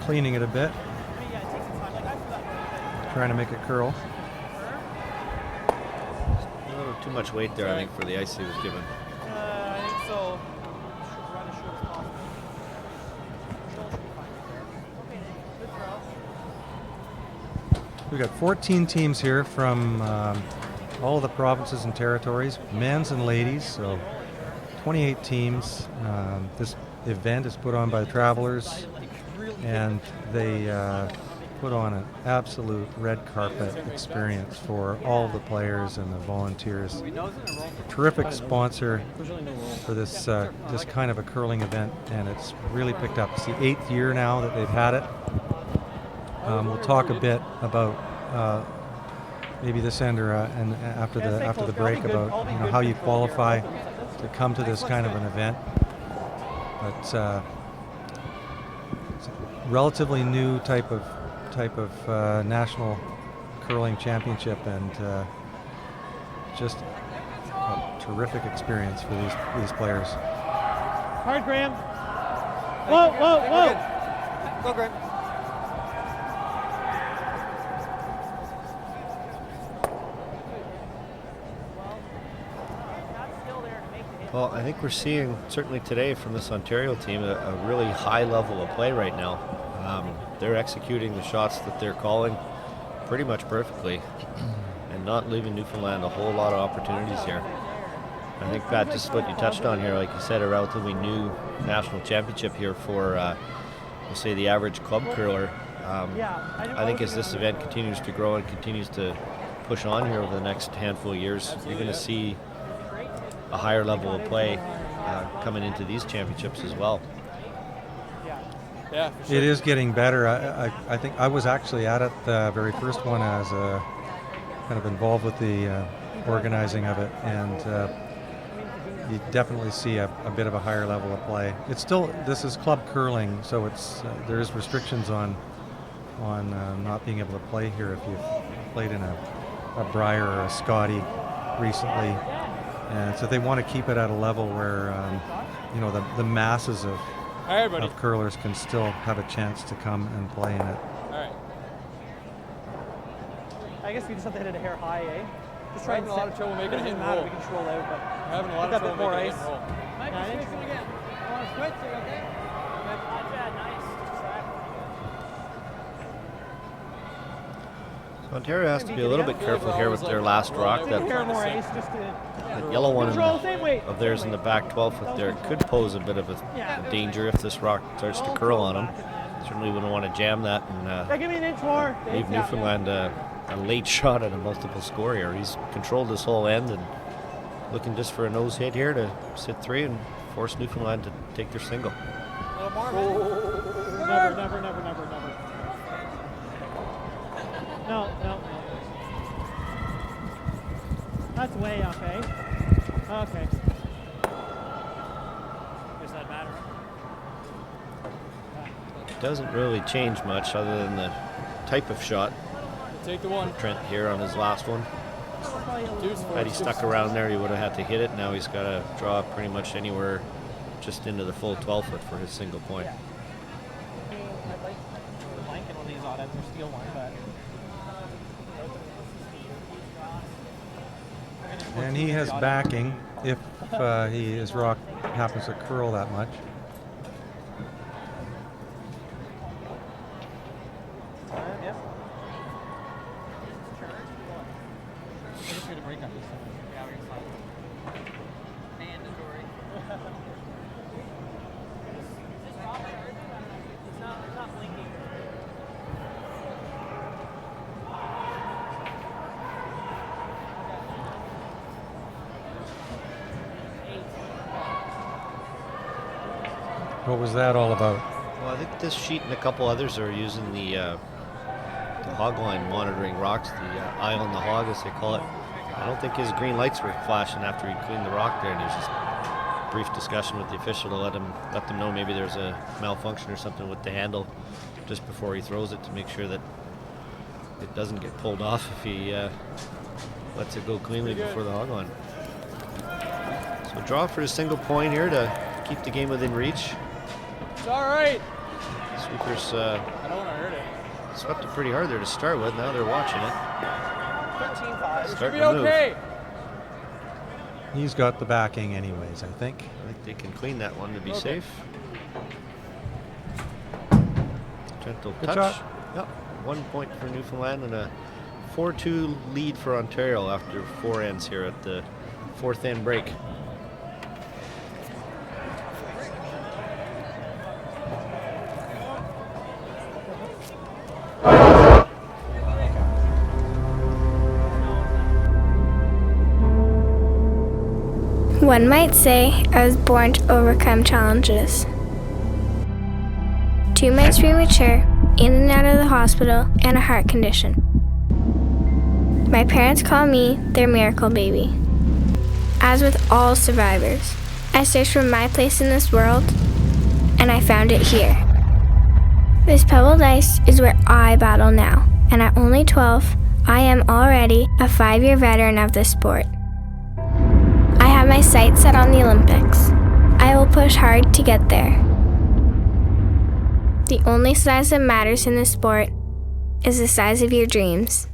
Cleaning it a bit. Trying to make it curl. A little too much weight there, I think, for the ice he was given. I think so. We've got 14 teams here from all of the provinces and territories, men's and ladies, so 28 teams. This event is put on by the Travelers, and they put on an absolute red carpet experience for all the players and the volunteers. A terrific sponsor for this this kind of a curling event, and it's really picked up. It's the 8th year now that they've had it. We'll talk a bit about maybe this end or and after the break about how you qualify to come to this kind of an event. But it's a relatively new type of national curling championship, and just a terrific experience for these players. Hard, Graham. Whoa, whoa, whoa. Go, Graham. Well, I think we're seeing, certainly today from this Ontario team, a really high level of play right now. They're executing the shots that they're calling pretty much perfectly. and not leaving Newfoundland a whole lot of opportunities here. I think, Pat, just what you touched on here, like you said, a relatively new national championship here for, we'll say, the average club curler. I think as this event continues to grow and continues to push on here over the next handful of years, you're going to see a higher level of play coming into these championships as well. Yeah, for sure. It is getting better. I think I was actually at it the very first one as kind of involved with the organizing of it, and you definitely see a bit of a higher level of play. It's still, this is club curling, so it's there is restrictions on not being able to play here if you've played in a Briar or a Scotty recently, and so they want to keep it at a level where you know, the masses of curlers can still have a chance to come and play in it. All right. I guess we just have to hit it a hair high, eh? Just We're having a lot of trouble making a hit and roll. We can just roll out, but We're having a lot We've of got a trouble bit making a more hit and roll. Mike, Yeah, I you're think switching again. I want to switch it, okay? Nice. So Ontario has to be a little bit careful here with their last rock. take a hair That more ace just to yellow one control the same weight. of theirs in the back 12 foot there could pose a bit of a danger if this rock starts to curl on them. Certainly wouldn't want to jam that Yeah, and give me an inch more. leave Newfoundland a late shot at a multiple score here. He's controlled this whole end and looking just for a nose hit here to sit 3 and force Newfoundland to take their single. Never. No. That's way off, eh? Okay. Does that matter? Doesn't really change much other than the type of shot. Take the one. Trent here on his last one. Had he stuck around there, he would have had to hit it. Now he's got to draw pretty much anywhere just into the full 12 foot for his single point. I mean, I'd like blanket on these odd ends or steal one, but. And he has backing if his rock happens to curl that much. Yep. I just heard a break up this time. Yeah, we're fine. Mandatory. It's not blinking. What was that all about? Well, I think this sheet and a couple others are using the hog line monitoring rocks, the eye on the hog as they call it. I don't think his green lights were flashing after he cleaned the rock there, and there's just a brief discussion with the official to let them know maybe there's a malfunction or something with the handle just before he throws it to make sure that it doesn't get pulled off if he lets it go cleanly before the hog line. So draw for a single point here to keep the game within reach. It's all right. Sweepers I don't want to hurt it. swept it pretty hard there to start with. Now they're watching it. 13-5. Should Starting be to move. okay. He's got the backing anyways, I think. I think they can clean that one to be Okay. safe. Gentle Good touch. shot. Yep. 1 point for Newfoundland and a 4-2 lead for Ontario after 4 ends here at the 4th end break. One might say I was born to overcome challenges. 2 months premature, in and out of the hospital, and a heart condition. My parents call me their miracle baby. As with all survivors, I searched for my place in this world, and I found it here. This pebbled ice is where I battle now, and at only 12, I am already a 5-year veteran of this sport. I have my sights set on the Olympics. I will push hard to get there. The only size that matters in this sport is the size of your dreams.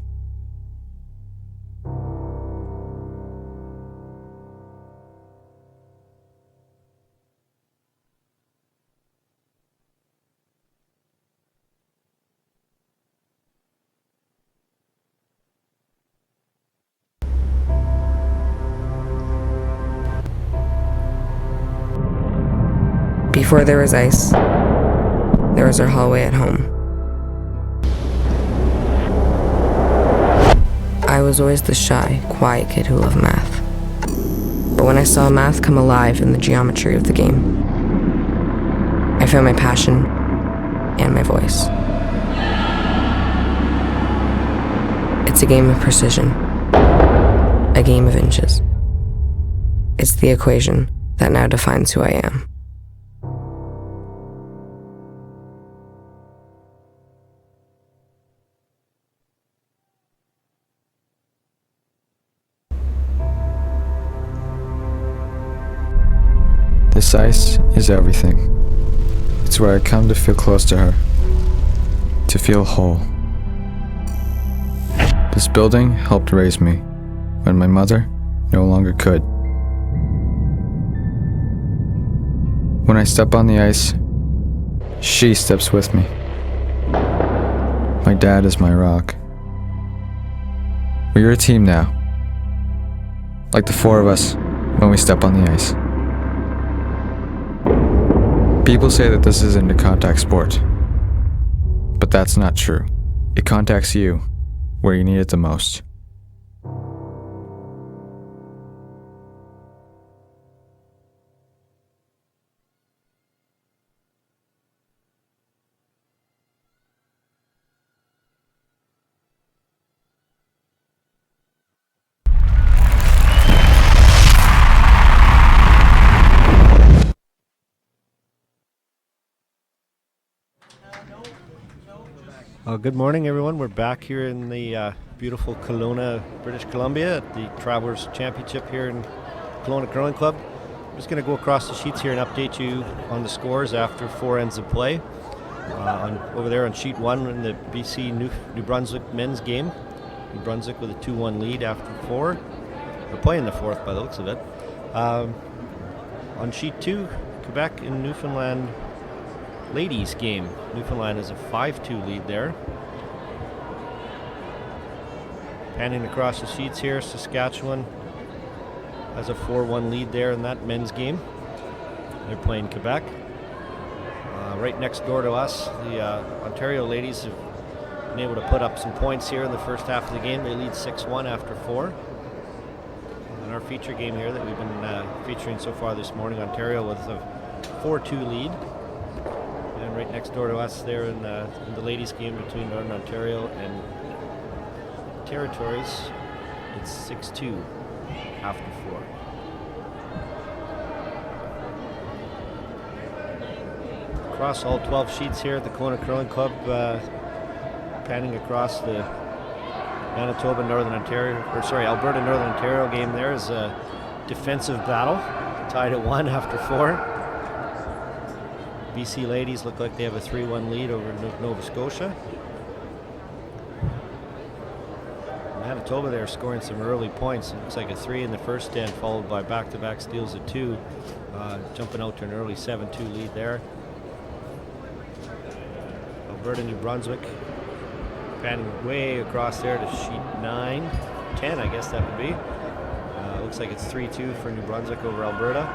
Before there was ice, there was our hallway at home. I was always the shy, quiet kid who loved math. But when I saw math come alive in the geometry of the game, I found my passion and my voice. It's a game of precision, a game of inches. It's the equation that now defines who I am. This ice is everything. It's where I come to feel close to her, to feel whole. This building helped raise me when my mother no longer could. When I step on the ice, she steps with me. My dad is my rock. We're a team now, like the four of us when we step on the ice. People say that this isn't a contact sport, but that's not true. It contacts you where you need it the most. Good morning, everyone. We're back here in the beautiful Kelowna, British Columbia at the Travelers Championship here in Kelowna Curling Club. I'm just going to go across the sheets here and update you on the scores after 4 ends of play. Over there on sheet 1 in the BC New Brunswick men's game. New Brunswick with a 2-1 lead after 4. They're playing the 4th by the looks of it. On sheet 2, Quebec and Newfoundland ladies game. Newfoundland has a 5-2 lead there. Panning across the sheets here, Saskatchewan has a 4-1 lead there in that men's game. They're playing Quebec. Right next door to us, the Ontario ladies have been able to put up some points here in the first half of the game. They lead 6-1 after 4. And our feature game here that we've been featuring so far this morning, Ontario with a 4-2 lead. And right next door to us there in the ladies' game between Northern Ontario and Territories, it's 6-2 after 4. Across all 12 sheets here at the Kelowna Curling Club, panning across the Alberta Northern Ontario game. There is a defensive battle, tied at 1 after 4. BC ladies look like they have a 3-1 lead over Nova Scotia. Manitoba there scoring some early points. It looks like a 3 in the first end, followed by back-to-back steals of 2, jumping out to an early 7-2 lead there. Alberta, New Brunswick, panning way across there to sheet 9, 10, I guess that would be. Looks like it's 3-2 for New Brunswick over Alberta.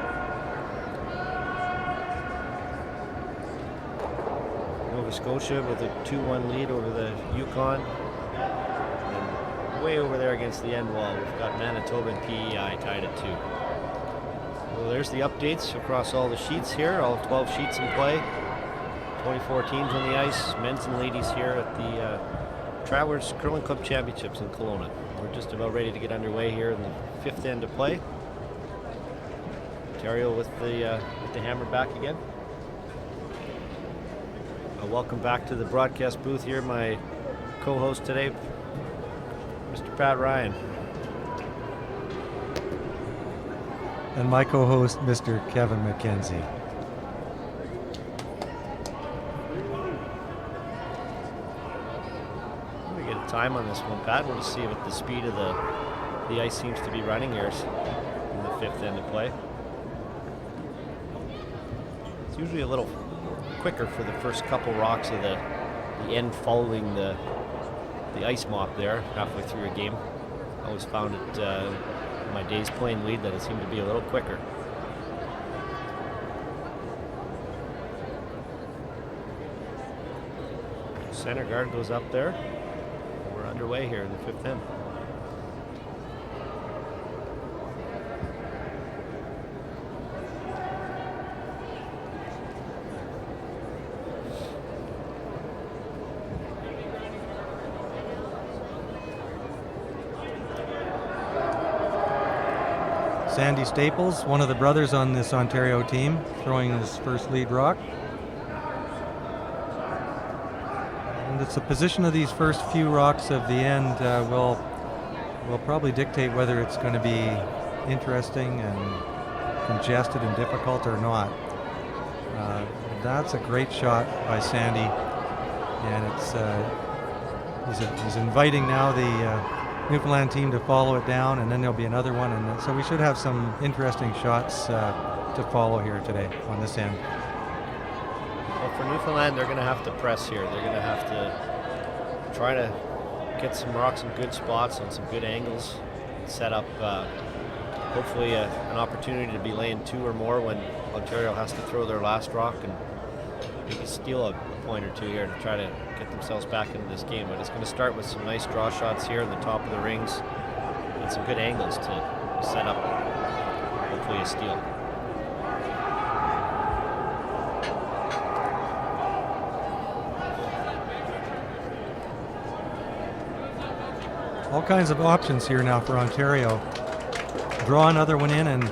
Nova Scotia with a 2-1 lead over the Yukon. And way over there against the end wall, we've got Manitoba and PEI tied at 2. Well, there's the updates across all the sheets here, all 12 sheets in play. 24 teams on the ice, men's and ladies here at the Travelers Curling Club Championships in Kelowna. We're just about ready to get underway here in the 5th end of play. Ontario with the hammer back again. Welcome back to the broadcast booth here. My co-host today, Mr. Pat Ryan. And my co-host, Mr. Kevin McKenzie. We get a time on this one, Pat. We'll just see what the speed of the ice seems to be running here in the 5th end of play. It's usually a little quicker for the first couple rocks of the end following the ice mop there halfway through a game. I always found it in my days playing lead that it seemed to be a little quicker. Center guard goes up there. We're underway here in the 5th inning. Sandy Staples, one of the brothers on this Ontario team, throwing his first lead rock. And it's the position of these first few rocks of the end will probably dictate whether it's going to be interesting and congested and difficult or not. That's a great shot by Sandy, and it's he's inviting now the Newfoundland team to follow it down, and then there'll be another one, and so we should have some interesting shots to follow here today on this end. Well, for Newfoundland, they're going to have to press here. They're going to have to try to get some rocks in good spots on some good angles, set up hopefully an opportunity to be laying 2 or more when Ontario has to throw their last rock, and maybe steal a point or 2 here to try to get themselves back into this game. But it's going to start with some nice draw shots here in the top of the rings and some good angles to set up hopefully a steal. All kinds of options here now for Ontario. Draw another one in and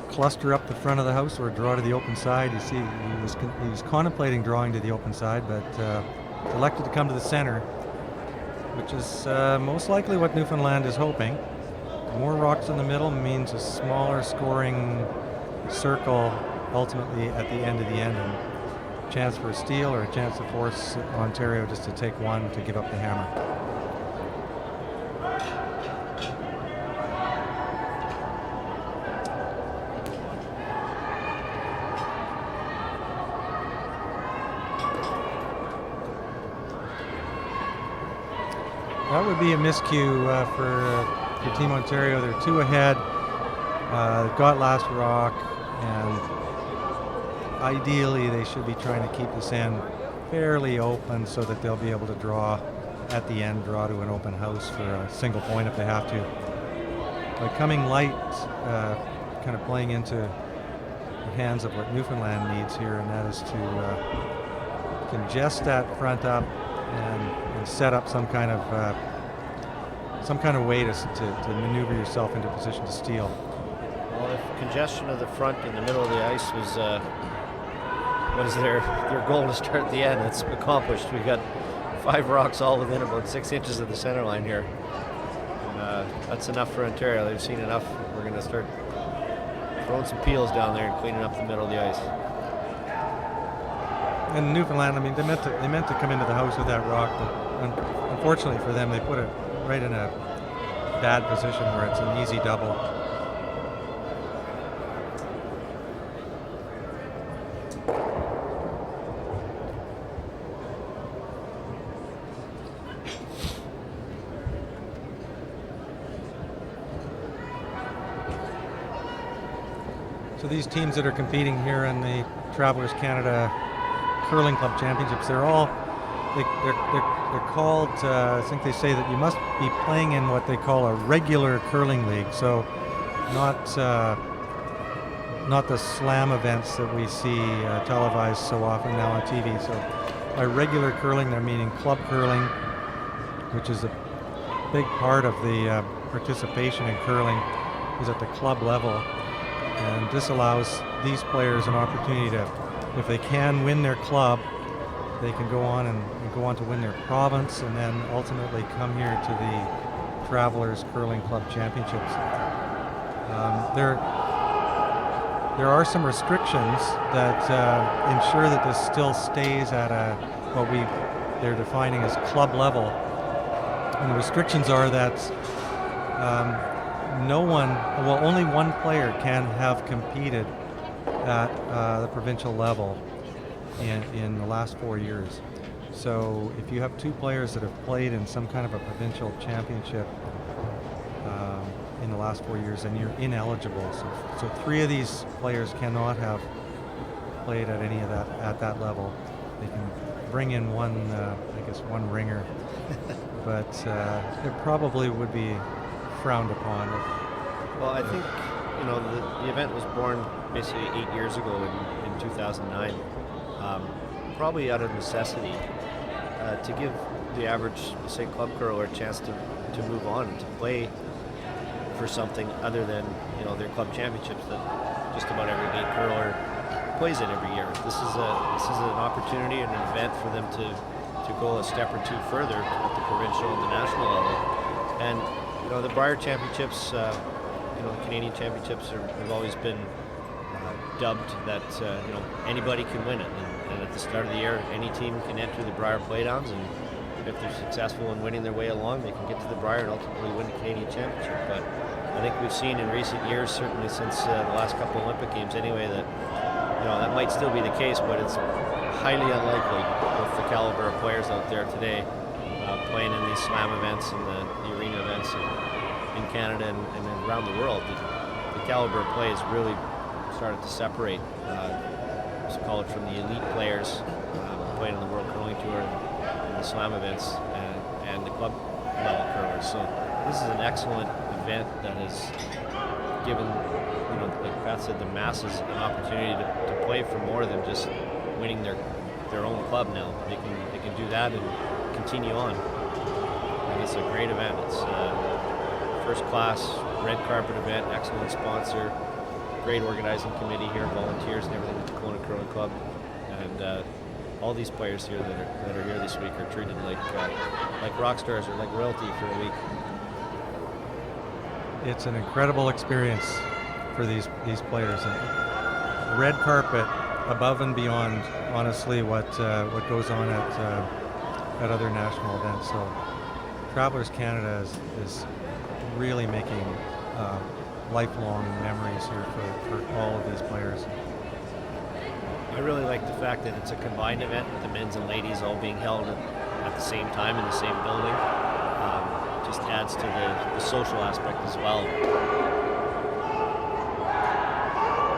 cluster up the front of the house, or draw to the open side. You see, he was contemplating drawing to the open side, but elected to come to the center, which is most likely what Newfoundland is hoping. More rocks in the middle means a smaller scoring circle ultimately at the end of the end, and a chance for a steal or a chance to force Ontario just to take one to give up the hammer. That would be a miscue for Team Ontario. They're 2 ahead. They've got last rock, and ideally they should be trying to keep this end fairly open so that they'll be able to draw at the end, draw to an open house for a single point if they have to. By coming light, kind of playing into the hands of what Newfoundland needs here, and that is to congest that front up and set up some kind of way to maneuver yourself into position to steal. Well, if congestion of the front in the middle of the ice was their goal to start the end, it's accomplished. We've got 5 rocks all within about 6 inches of the center line here. And, that's enough for Ontario. They've seen enough. We're going to start throwing some peels down there and cleaning up the middle of the ice. And Newfoundland, I mean, they meant to come into the house with that rock, but unfortunately for them, they put it right in a bad position where it's an easy double. So these teams that are competing here in the Travelers Canada Curling Club Championships, they're called, I think they say that you must be playing in what they call a regular curling league. So not the slam events that we see televised so often now on TV. So by regular curling, they're meaning club curling, which is a big part of the participation in curling is at the club level. And this allows these players an opportunity to, if they can win their club, they can go on to win their province, and then ultimately come here to the Travelers Curling Club Championships. There are some restrictions that ensure that this still stays at what they're defining as club level. And the restrictions are that only one player can have competed at the provincial level in the last 4 years. So if you have 2 players that have played in some kind of a provincial championship in the last 4 years, then you're ineligible. So 3 of these players cannot have played at any of that at that level. They can bring in one ringer, but it probably would be frowned upon. Well, I think the event was born basically 8 years ago in 2009, probably out of necessity to give the average, say, club curler a chance to move on and to play for something other than their club championships that just about every gate curler plays in every year. This is an opportunity and an event for them to go a step or two further at the provincial and the national level. And the Brier Championships, the Canadian Championships have always been dubbed that anybody can win it. And at the start of the year, any team can enter the Brier Playdowns, and if they're successful in winning their way along, they can get to the Brier and ultimately win the Canadian Championship. But I think we've seen in recent years, certainly since the last couple Olympic Games anyway, that that might still be the case, but it's highly unlikely with the caliber of players out there today playing in these slam events and the arena events in Canada and around the world. The caliber of play has really started to separate, let's call it, from the elite players playing on the World Curling Tour and the slam events and the club level curlers. So this is an excellent event that has given, like Pat said, the masses an opportunity to play for more than just winning their own club now. They can do that and continue on. And it's a great event. It's a first class red carpet event, excellent sponsor, great organizing committee here, volunteers and everything at the Kelowna Curling Club. And all these players here that are here this week are treated like rock stars or like royalty for a week. It's an incredible experience for these players. And red carpet, above and beyond, honestly, what goes on at other national events. So Travelers Canada is really making lifelong memories here for all of these players. I really like the fact that it's a combined event, with the men's and ladies all being held at the same time in the same building. Just adds to the social aspect as well.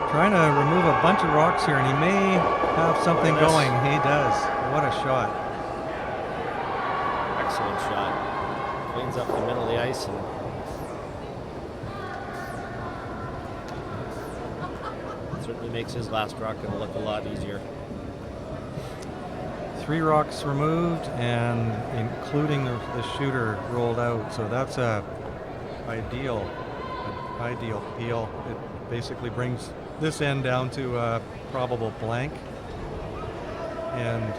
Trying to remove a bunch of rocks here, and he may have something going. He does. What a shot. Excellent shot. Cleans up the middle of the ice and certainly makes his last rock going to look a lot easier. 3 rocks removed, and including the shooter rolled out. So that's an ideal peel. It basically brings this end down to a probable blank, and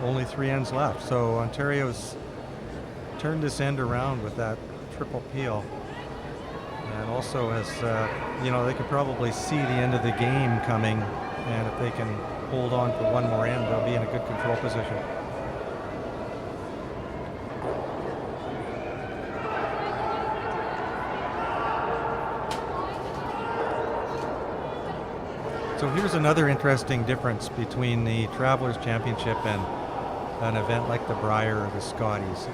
only 3 ends left. So Ontario's turned this end around with that triple peel, and also as they can probably see the end of the game coming, and if they can hold on for one more end, they'll be in a good control position. So here's another interesting difference between the Travelers Championship and an event like the Brier or the Scotties.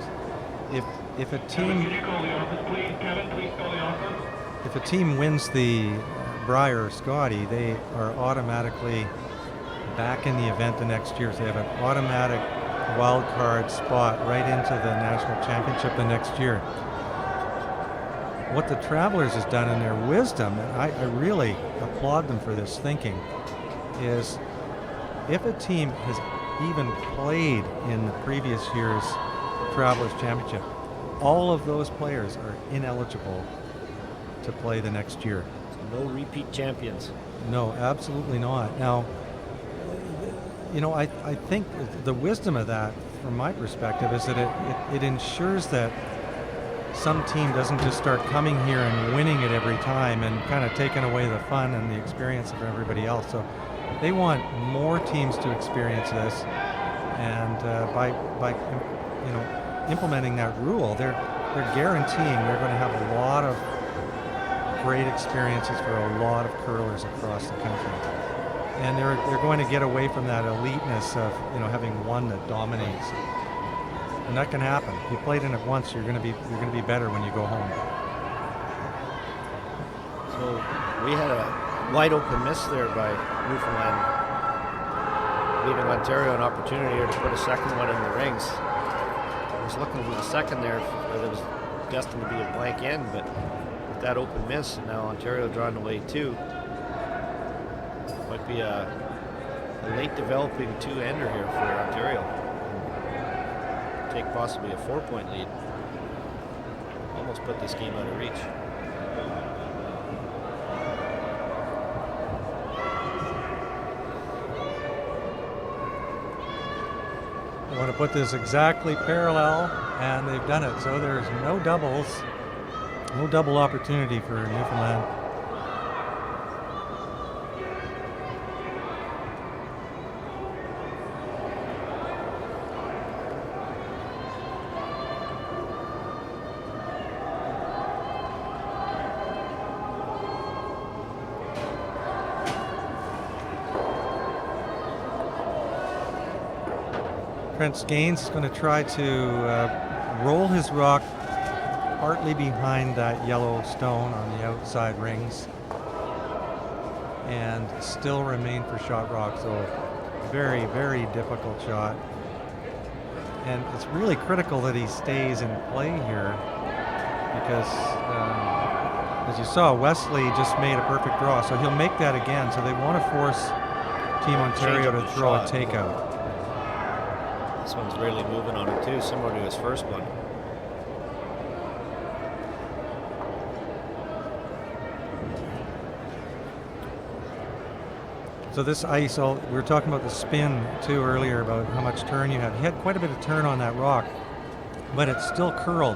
If a team wins the Brier or Scotty, they are automatically back in the event the next year. So they have an automatic wild card spot right into the national championship the next year. What the Travelers has done in their wisdom, and I really applaud them for this thinking, is if a team has even played in the previous year's Travelers Championship, all of those players are ineligible to play the next year. So no repeat champions. No, absolutely not. Now, I think the wisdom of that, from my perspective, is that it ensures that some team doesn't just start coming here and winning it every time and kind of taking away the fun and the experience of everybody else. So they want more teams to experience this, and by implementing that rule, they're guaranteeing they're going to have a lot of great experiences for a lot of curlers across the country. And they're going to get away from that eliteness of having one that dominates. And that can happen. If you played in it once, you're going to be better when you go home. So we had a wide open miss there by Newfoundland. leaving Ontario an opportunity here to put a second one in the rings. I was looking for the second there, but it was destined to be a blank end, but with that open miss, and now Ontario drawing away 2. Might be a late developing 2-ender here for Ontario. Take possibly a 4-point lead. Almost put this game out of reach. They want to put this exactly parallel, and they've done it. So there's no doubles, no double opportunity for Newfoundland. Prince Gaines is going to try to roll his rock partly behind that yellow stone on the outside rings and still remain for shot rock. So very, very difficult shot. And it's really critical that he stays in play here because as you saw, Wesley just made a perfect draw. So he'll make that again. So they want to force Team Ontario to throw a takeout. This one's really moving on it too, similar to his first one. So this ice, we were talking about the spin too earlier about how much turn you had. He had quite a bit of turn on that rock, but it's still curled.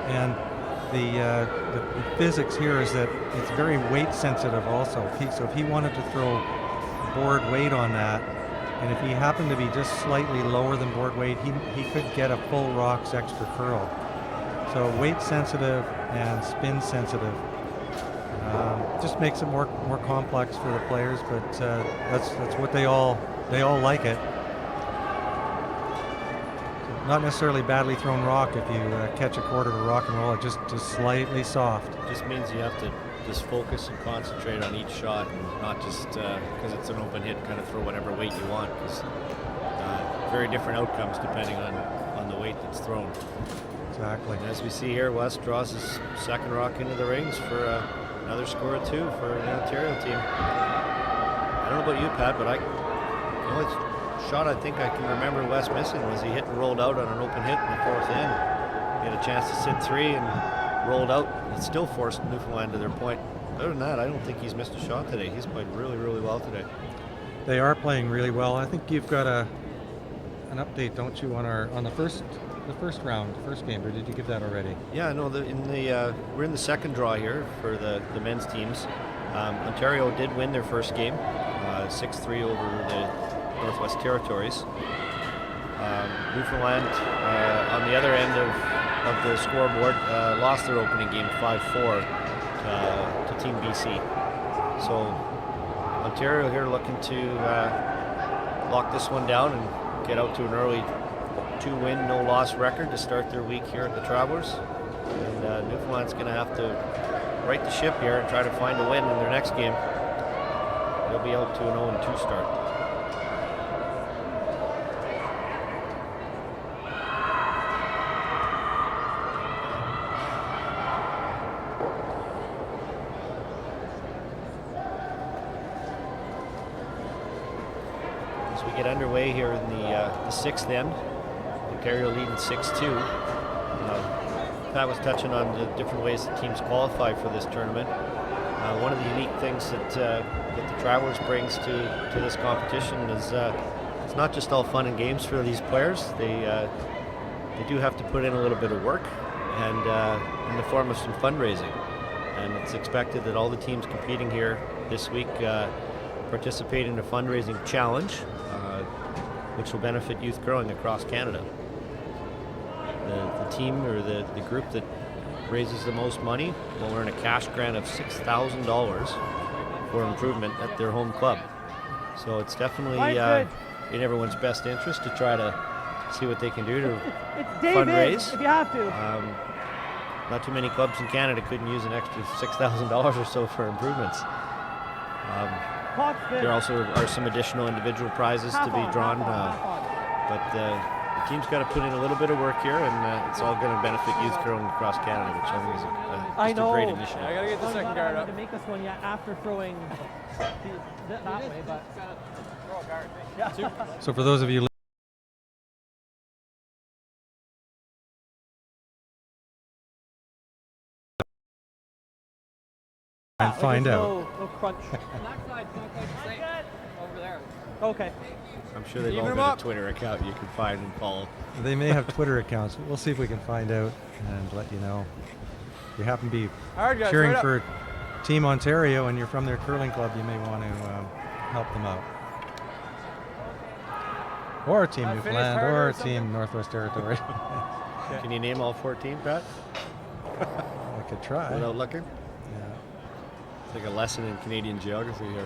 And the physics here is that it's very weight sensitive also. So if he wanted to throw board weight on that, and if he happened to be just slightly lower than board weight, he could get a full rock's extra curl. So weight sensitive and spin sensitive just makes it more complex for the players, but that's what they all like it. So not necessarily badly thrown rock if you catch a quarter to rock and roll it, just slightly soft. Just means you have to just focus and concentrate on each shot and not just because it's an open hit kind of throw whatever weight you want, because very different outcomes depending on the weight that's thrown. Exactly. And as we see here, West draws his second rock into the rings for another score of 2 for the Ontario team. I don't know about you, Pat, but the only shot I think I can remember West missing was he hit and rolled out on an open hit in the 4th end. He had a chance to sit 3 and rolled out. It still forced Newfoundland to their point. Other than that, I don't think he's missed a shot today. He's played really, really well today. They are playing really well. I think you've got an update, don't you, on the first round, first game, or did you give that already? Yeah, no. We're in the second draw here for the men's teams. Ontario did win their first game, 6-3 over the Northwest Territories. Newfoundland, on the other end of the scoreboard, lost their opening game 5-4 to Team BC. So Ontario here looking to lock this one down and get out to an early 2-win, no-loss record to start their week here at the Travelers. And Newfoundland's going to have to right the ship here and try to find a win in their next game. They'll be out to an 0-2 start. As we get underway here in the 6th end, Ontario leading 6-2. Pat was touching on the different ways that teams qualify for this tournament. One of the unique things that the Travelers brings to this competition is it's not just all fun and games for these players. They do have to put in a little bit of work and in the form of some fundraising. And it's expected that all the teams competing here this week participate in a fundraising challenge, which will benefit youth curling across Canada. The team or the group that raises the most money will earn a cash grant of $6,000 for improvement at their home club. So it's definitely in everyone's best interest to try to see what they can do to fundraise. If you have to. Not too many clubs in Canada couldn't use an extra $6,000 or so for improvements. There also are some additional individual prizes to be drawn, but the team's got to put in a little bit of work here, and it's all going to benefit youth curling across Canada, which I think is just a great initiative. I gotta get the second guard up. To make this one yet after throwing that way, but Throw a guard. yeah. So for those of you and find out. No crunch. Over there. Okay. I'm sure they've Even all them got up. a Twitter account you can find and follow. They may have Twitter accounts. We'll see if we can find out and let you know. If you happen to be Hard guys, cheering right up. for Team Ontario and you're from their curling club, you may want to help them out. Or Team Finish Newfoundland, harder or or something? Team Northwest Territory. Can you name all 14, Pat? I could try. Without looking? Yeah. It's like a lesson in Canadian geography here.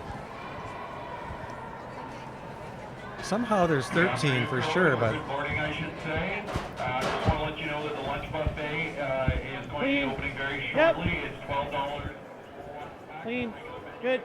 Somehow there's 13 for sure, but Good morning, I should say. Just want to let you know that the lunch buffet is going to be opening very shortly. It's $12. Clean. Good.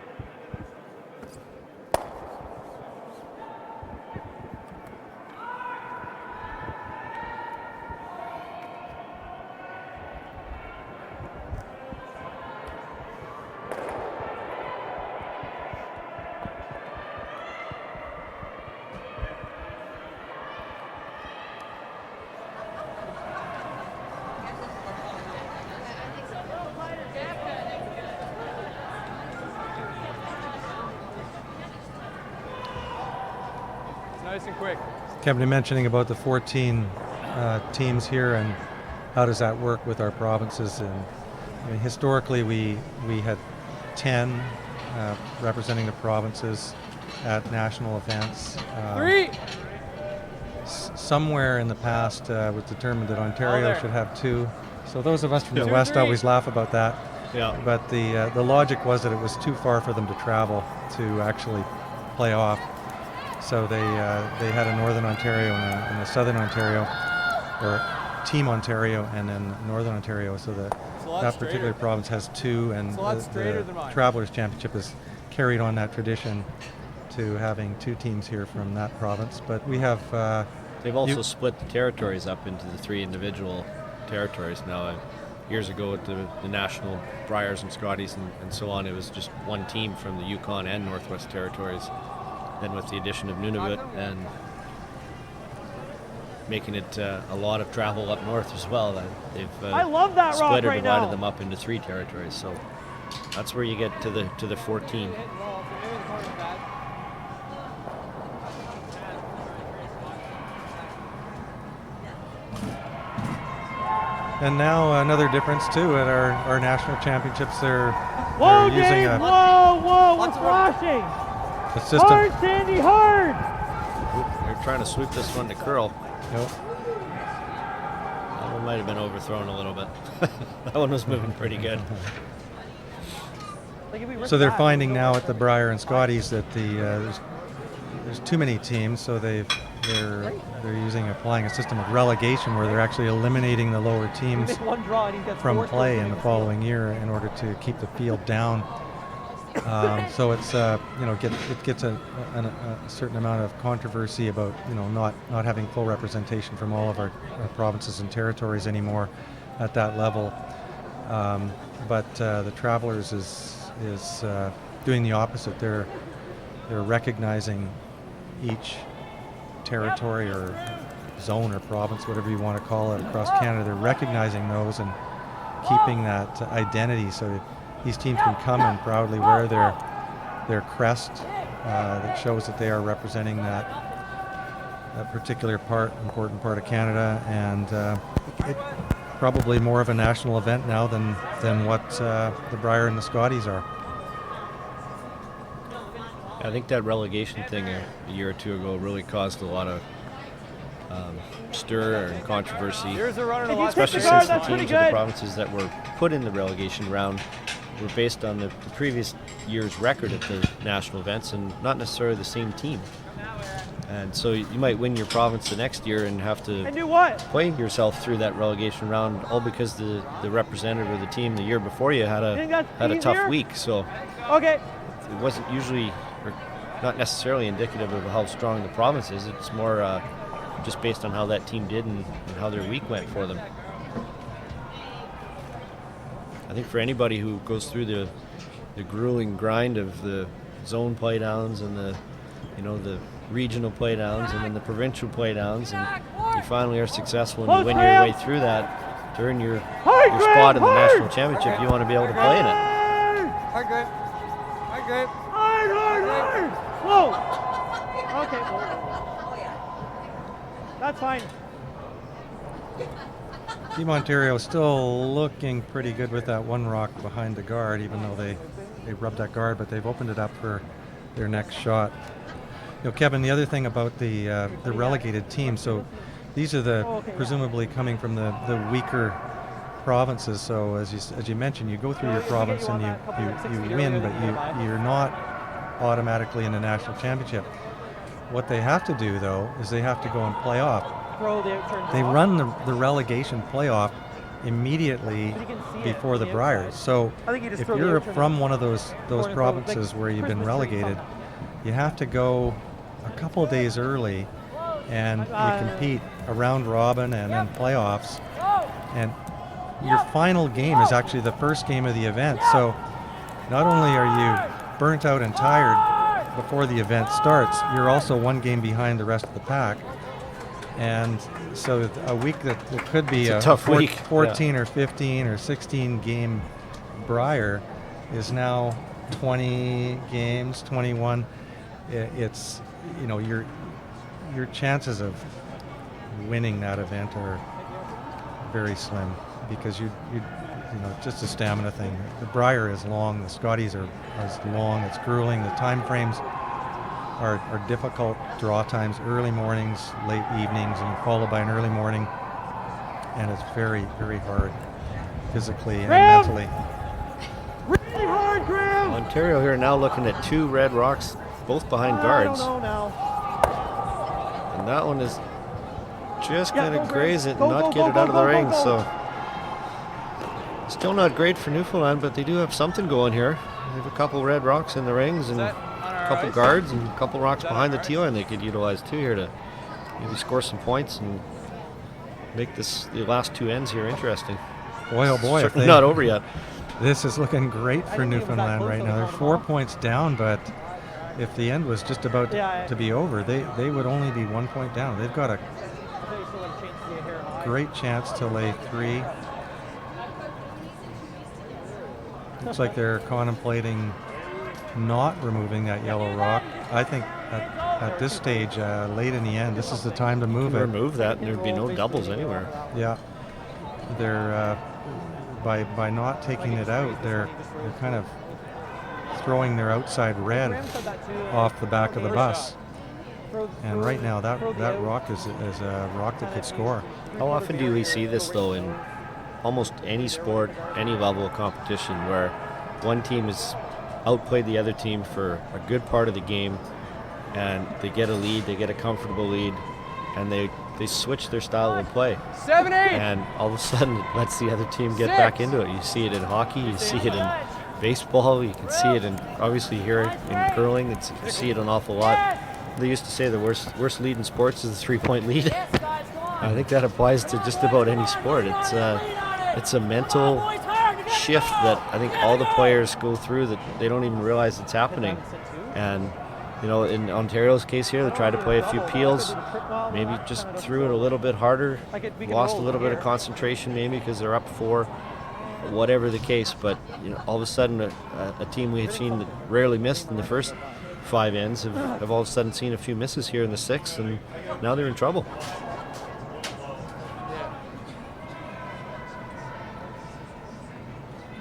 Nice and quick. Kevin, mentioning about the 14 teams here and how does that work with our provinces? And I mean, historically, we had 10 representing the provinces at national events. 3. Somewhere in the past was determined that Ontario there. should have 2. So those of us from the 2, West 3. always laugh about that. Yeah. But the logic was that it was too far for them to travel to actually play off. So they had a Northern Ontario and a Southern Ontario, or Team Ontario and then Northern Ontario. So It's a lot that particular straighter. province has 2, and It's a lot straighter than mine. Travelers Championship has carried on that tradition to having 2 teams here from that province. But we have They've also split the territories up into the 3 individual territories now. Years ago with the national Briars and Scotties and so on, it was just one team from the Yukon and Northwest territories. Then with the addition of Nunavut and making it a lot of travel up north as well, they've I love that rock split or right divided now. them up into 3 territories. So that's where you get to the 14. And now another difference too at our national championships. They're Whoa, using Dave! a Whoa! We're Lots of room. flashing. system. Hard, Sandy, hard. They're trying to sweep this one to curl. Yep. That one might have been overthrown a little bit. That one was moving pretty good. Like if we rip So they're that, finding we'll now go at the Briar and Scotties that there's too many teams, so they're applying a system of relegation where they're actually eliminating the lower we teams make one draw and he gets from forced play into in the the following year in order to keep the field down. So it's it gets a certain amount of controversy about not having full representation from all of our provinces and territories anymore at that level. But the Travelers is doing the opposite. They're recognizing each territory or zone or province, whatever you want to call it, across Canada. They're recognizing those and keeping that identity so that these teams can come and proudly wear their crest that shows that they are representing that particular important part of Canada, and it probably more of a national event now than what the Briar and the Scotties are. I think that relegation thing a year or 2 ago really caused a lot of stir and controversy, Yours are running a If you lot take especially the guard, since the that's pretty teams of the good. provinces that were put in the relegation round were based on the previous year's record at the national events and not necessarily the same team. And so you might win your province the next year and have to And do what? play yourself through that relegation round, all because the representative of the team the year before you had Think a that's tough easier? week. So Okay. it wasn't usually or not necessarily indicative of how strong the province is. It's more just based on how that team did and how their week went for them. I think for anybody who goes through the grueling grind of the zone playdowns and the regional playdowns and then the provincial playdowns, and you finally are successful and you win your way through that to earn your spot in the national championship, you want to be able to play in it. Hard grip. Hard grip. Hard. Whoa. Okay. That's fine. Team Ontario still looking pretty good with that one rock behind the guard, even though they rubbed that guard, but they've opened it up for their next shot. Kevin, the other thing about the relegated team, so these are presumably coming from the weaker provinces. So as you mentioned, you go through your province and you win, but you're not automatically in the national championship. What they have to do, though, is they have to go and play off. They run the relegation playoff immediately before the Briars. So if you're from one of those provinces where you've been relegated, you have to go a couple of days early, and you compete a round robin and then playoffs. And your final game is actually the first game of the event. So not only are you burnt out and tired before the event starts, you're also one game behind the rest of the pack. And so a week that could be a tough week. 14 or 15 or 16 game Briar is now 20 games, 21. It's, your chances of winning that event are very slim, because just a stamina thing. The Briar is long, the Scotties are long, it's grueling, the time frames are difficult, draw times, early mornings, late evenings, and followed by an early morning, and it's very, very hard physically and mentally. Really hard, Graham! Ontario here now looking at 2 red rocks, both behind guards. I don't know now. And that one is just going to graze it and not get it out of the ring. So still not great for Newfoundland, but they do have something going here. They have a couple red rocks in the rings and a couple guards and a couple rocks behind the tee line they could utilize too here to maybe score some points and make the last 2 ends here interesting. Boy, oh boy. Certainly not over yet. This is looking great for Newfoundland right now. They're 4 points down, but if the end was just about to be over, they would only be 1 point down. They've got a great chance to lay 3. Looks like they're contemplating not removing that yellow rock. I think at this stage, late in the end, this is the time to move it. Remove that, and there'd be no doubles anywhere. Yeah, they're by not taking it out, they're kind of throwing their outside red off the back of the bus. And right now, that rock is a rock that could score. How often do we see this, though, in almost any sport, any level of competition, where one team has outplayed the other team for a good part of the game, and they get a lead, they get a comfortable lead, and they switch their style of play. 7-8! And all of a sudden, it lets the other team get back into it. You see it in hockey, you see it in baseball, you can see it in, obviously here in curling, you see it an awful lot. They used to say the worst lead in sports is a 3-point lead. I think that applies to just about any sport. It's a mental shift that I think all the players go through that they don't even realize it's happening. And in Ontario's case here, they tried to play a few peels, maybe just threw it a little bit harder, lost a little bit of concentration maybe because they're up 4, whatever the case. But all of a sudden, a team we have seen that rarely missed in the first 5 ends have all of a sudden seen a few misses here in the 6th, and now they're in trouble.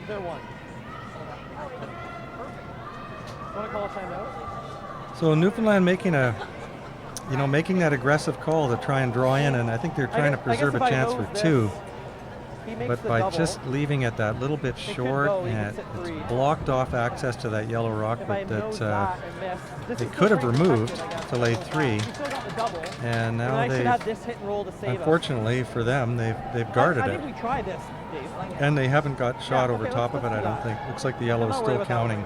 They're 1. Want to call a timeout? So Newfoundland making that aggressive call to try and draw in, and I think they're trying to preserve a chance for 2. But by just leaving it that little bit short, and it's blocked off access to that yellow rock that they could have removed to lay 3. And now unfortunately for them, they've guarded it. And they haven't got shot over top of it, I don't think. Looks like the yellow is still counting.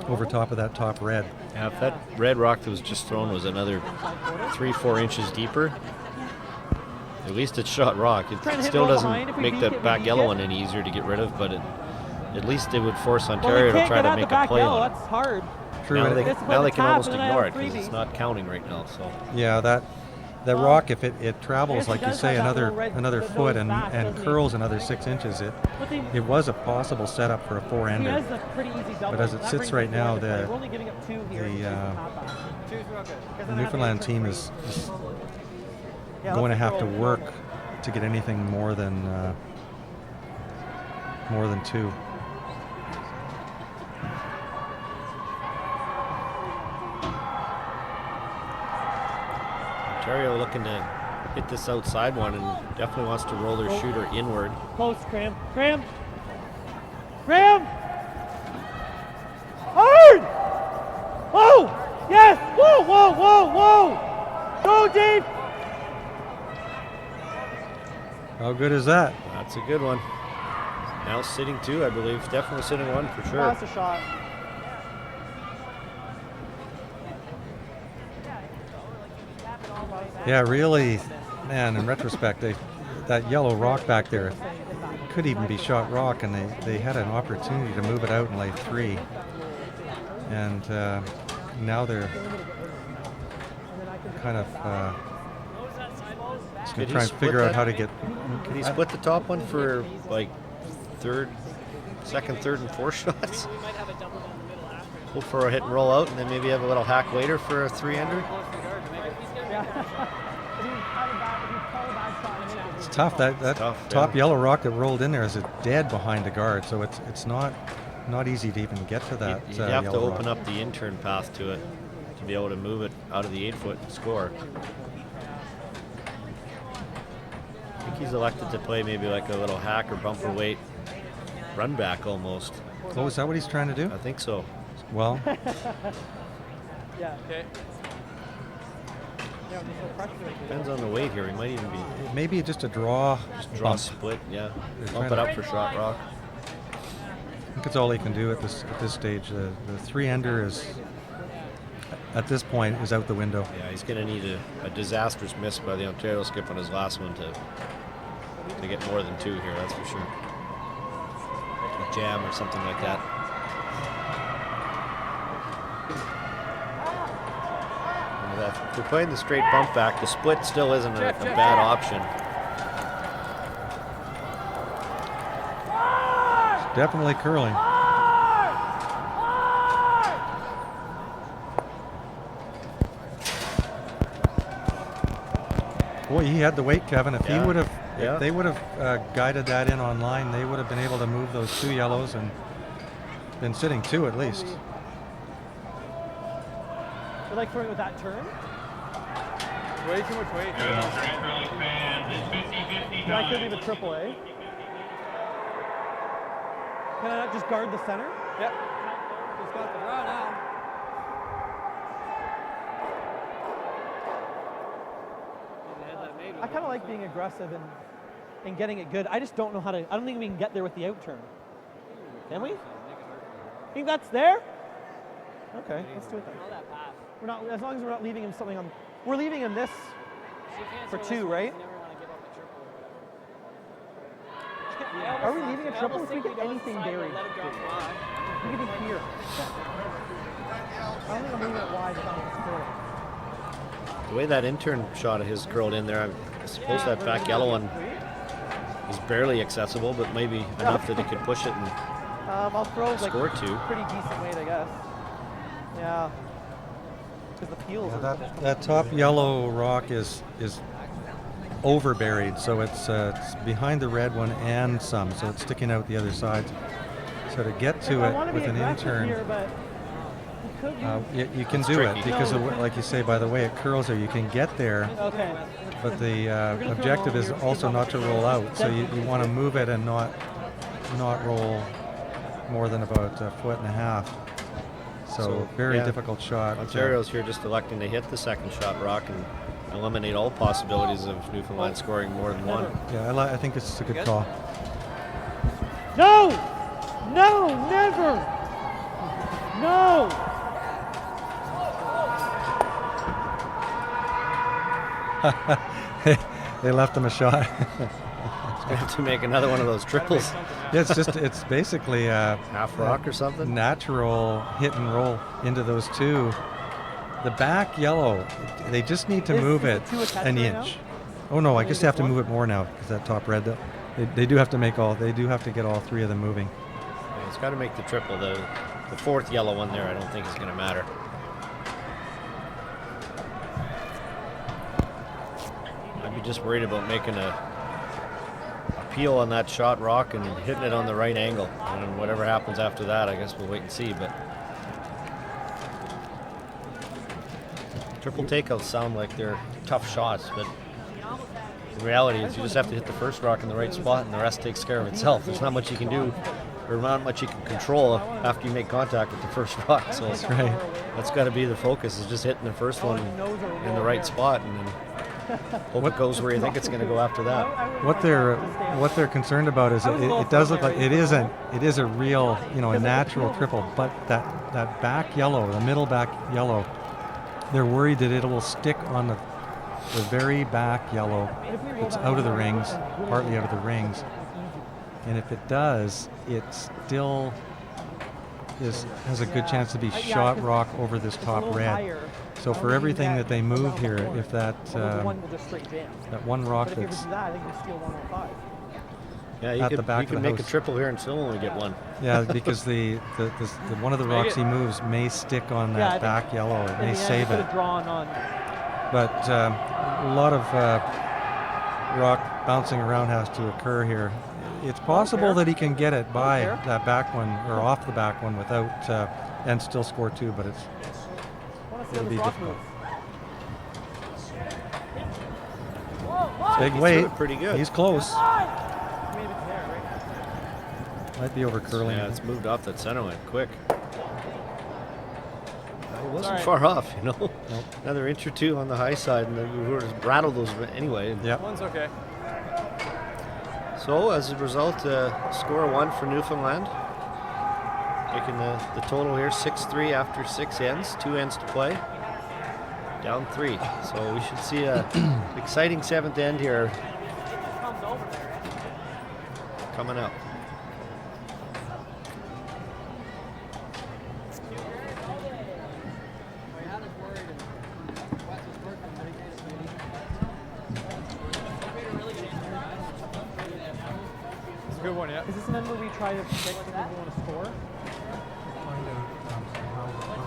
over top of that top red. Yeah, if that red rock that was just thrown was another 3-4 inches deeper, at least it's shot rock. It still doesn't make that back yellow one any easier to get rid of, but at least it would force Ontario to try to make a play on it. That's hard. True. Now they can almost ignore it because it's not counting right now. So Yeah, that rock, if it travels, like you say, another foot and curls another 6 inches, it was a possible setup for a four-ender. But as it sits right now, the Newfoundland team is going to have to work to get anything more than 2. Ontario looking to hit this outside one and definitely wants to roll their shooter inward. Close, Graham. Graham! Graham! Hard! Whoa! Yes! Whoa, whoa, whoa, whoa! Go deep! How good is that? That's a good one. Now sitting 2, I believe. Definitely sitting 1 for sure. That's a shot. Yeah, really, man, in retrospect, that yellow rock back there could even be shot rock, and they had an opportunity to move it out and lay 3. And now they're kind of just going to try and figure out how to get... Can he split the top one for like second, third, and fourth shots? Hope for a hit and roll out, and then maybe have a little hack later for a 3-ender. It's tough. That top yellow rock that rolled in there is dead behind the guard, so it's not easy to even get to that. You'd have to open up the intern path to it to be able to move it out of the 8-foot and score. I think he's elected to play maybe like a little hack or bumper weight run back almost. Oh, is that what he's trying to do? I think so. Well, Yeah. Okay. Depends on the weight here. He might even be maybe just a draw. just draw bump. split. Yeah, They're bump trying it to- up for shot rock. I think it's all he can do at this stage. The 3-ender is at this point is out the window. Yeah, he's going to need a disastrous miss by the Ontario skip on his last one to get more than 2 here. That's for sure. A jam or something like that. If we're playing the straight bump back, the split still isn't a bad option. It's definitely curling. Boy, he had the weight, Kevin. If Yeah. he would have, Yeah. if they would have guided that in online, they would have been able to move those 2 yellows and been sitting 2 at least. I like throwing with that turn. Way too much weight. That could be the triple A. Can I not just guard the center? Yep. He's got the draw now. I kind of like being aggressive and getting it good. I just don't know how to. I don't think we can get there with the out turn. Can we? Think that's there? Okay, let's do it then. We're not, as long as we're not leaving him something on. We're leaving him this for 2, right? Are we leaving a triple? If we get anything buried, we could be here. I don't think I'm leaving it wide if I'm curling. The way that intern shot of his curled in there, I suppose that back yellow one is barely accessible, but maybe enough that he could push it and I'll throw like score 2. pretty decent weight, I guess. Yeah. Because the peels. Yeah, that top yellow rock is over buried, so it's behind the red one and some, so it's sticking out the other side. So to get to it with an intern, here, but you can do it because, like you say, by the way it curls there, you can get there. okay. But the objective is also not to roll out, so you want to move it and not roll more than about 1.5 feet. So very yeah, difficult shot. Ontario's here just electing to hit the second shot rock and eliminate all possibilities of Newfoundland scoring more than 1. Yeah, I think it's a good call. No! No, never! No! They left him a shot. Gonna have to make another one of those triples. Yeah, it's basically a Half rock or something. natural hit and roll into those two. The back yellow, they just need to move is it it two attached an right inch. Oh no, I guess they have to move it more now because that top red. They do have to make all. They do have to get all three of them moving. Yeah, it's got to make the triple. The fourth yellow one there, I don't think is going to matter. I'd be just worried about making a peel on that shot rock and hitting it on the right angle. And whatever happens after that, I guess we'll wait and see. But triple takeouts sound like they're tough shots, but in reality, you just have to hit the first rock in the right spot, and the rest takes care of itself. There's not much you can do, or not much you can control after you make contact with the first rock. So That's right. that's got to be the focus: is just hitting the first one in the right spot, and then hope it goes where you think it's going to go after that. What they're concerned about is it does look like it is a real, a natural triple, but that back yellow, the middle back yellow, they're worried that it will stick on the very back yellow. It's out of the rings, partly out of the rings, and if it does, it still has a good chance to be shot rock over this top red. So for everything that they move here, if that one rock that's Yeah, you at could, the back you of could the make house. a triple here and still only get one. Yeah, because the one of the rocks he moves may stick on that back yellow. It may save it. But a lot of rock bouncing around has to occur here. It's possible that he can get it by that back one or off the back one without and still score two, but it'll be difficult. Big weight. Pretty good. He's close. Might be over curling. Yeah, it's moved off that center line quick. It wasn't far off, Nope. Another inch or two on the high side, and then we would have rattled those anyway. Yeah. One's okay. So, as a result, score 1 for Newfoundland. Making the total here 6-3 after 6 ends, 2 ends to play. Down 3. So we should see a exciting 7th end here coming up. It's a good one, yeah. Is this an end where we try to predict if we want to score?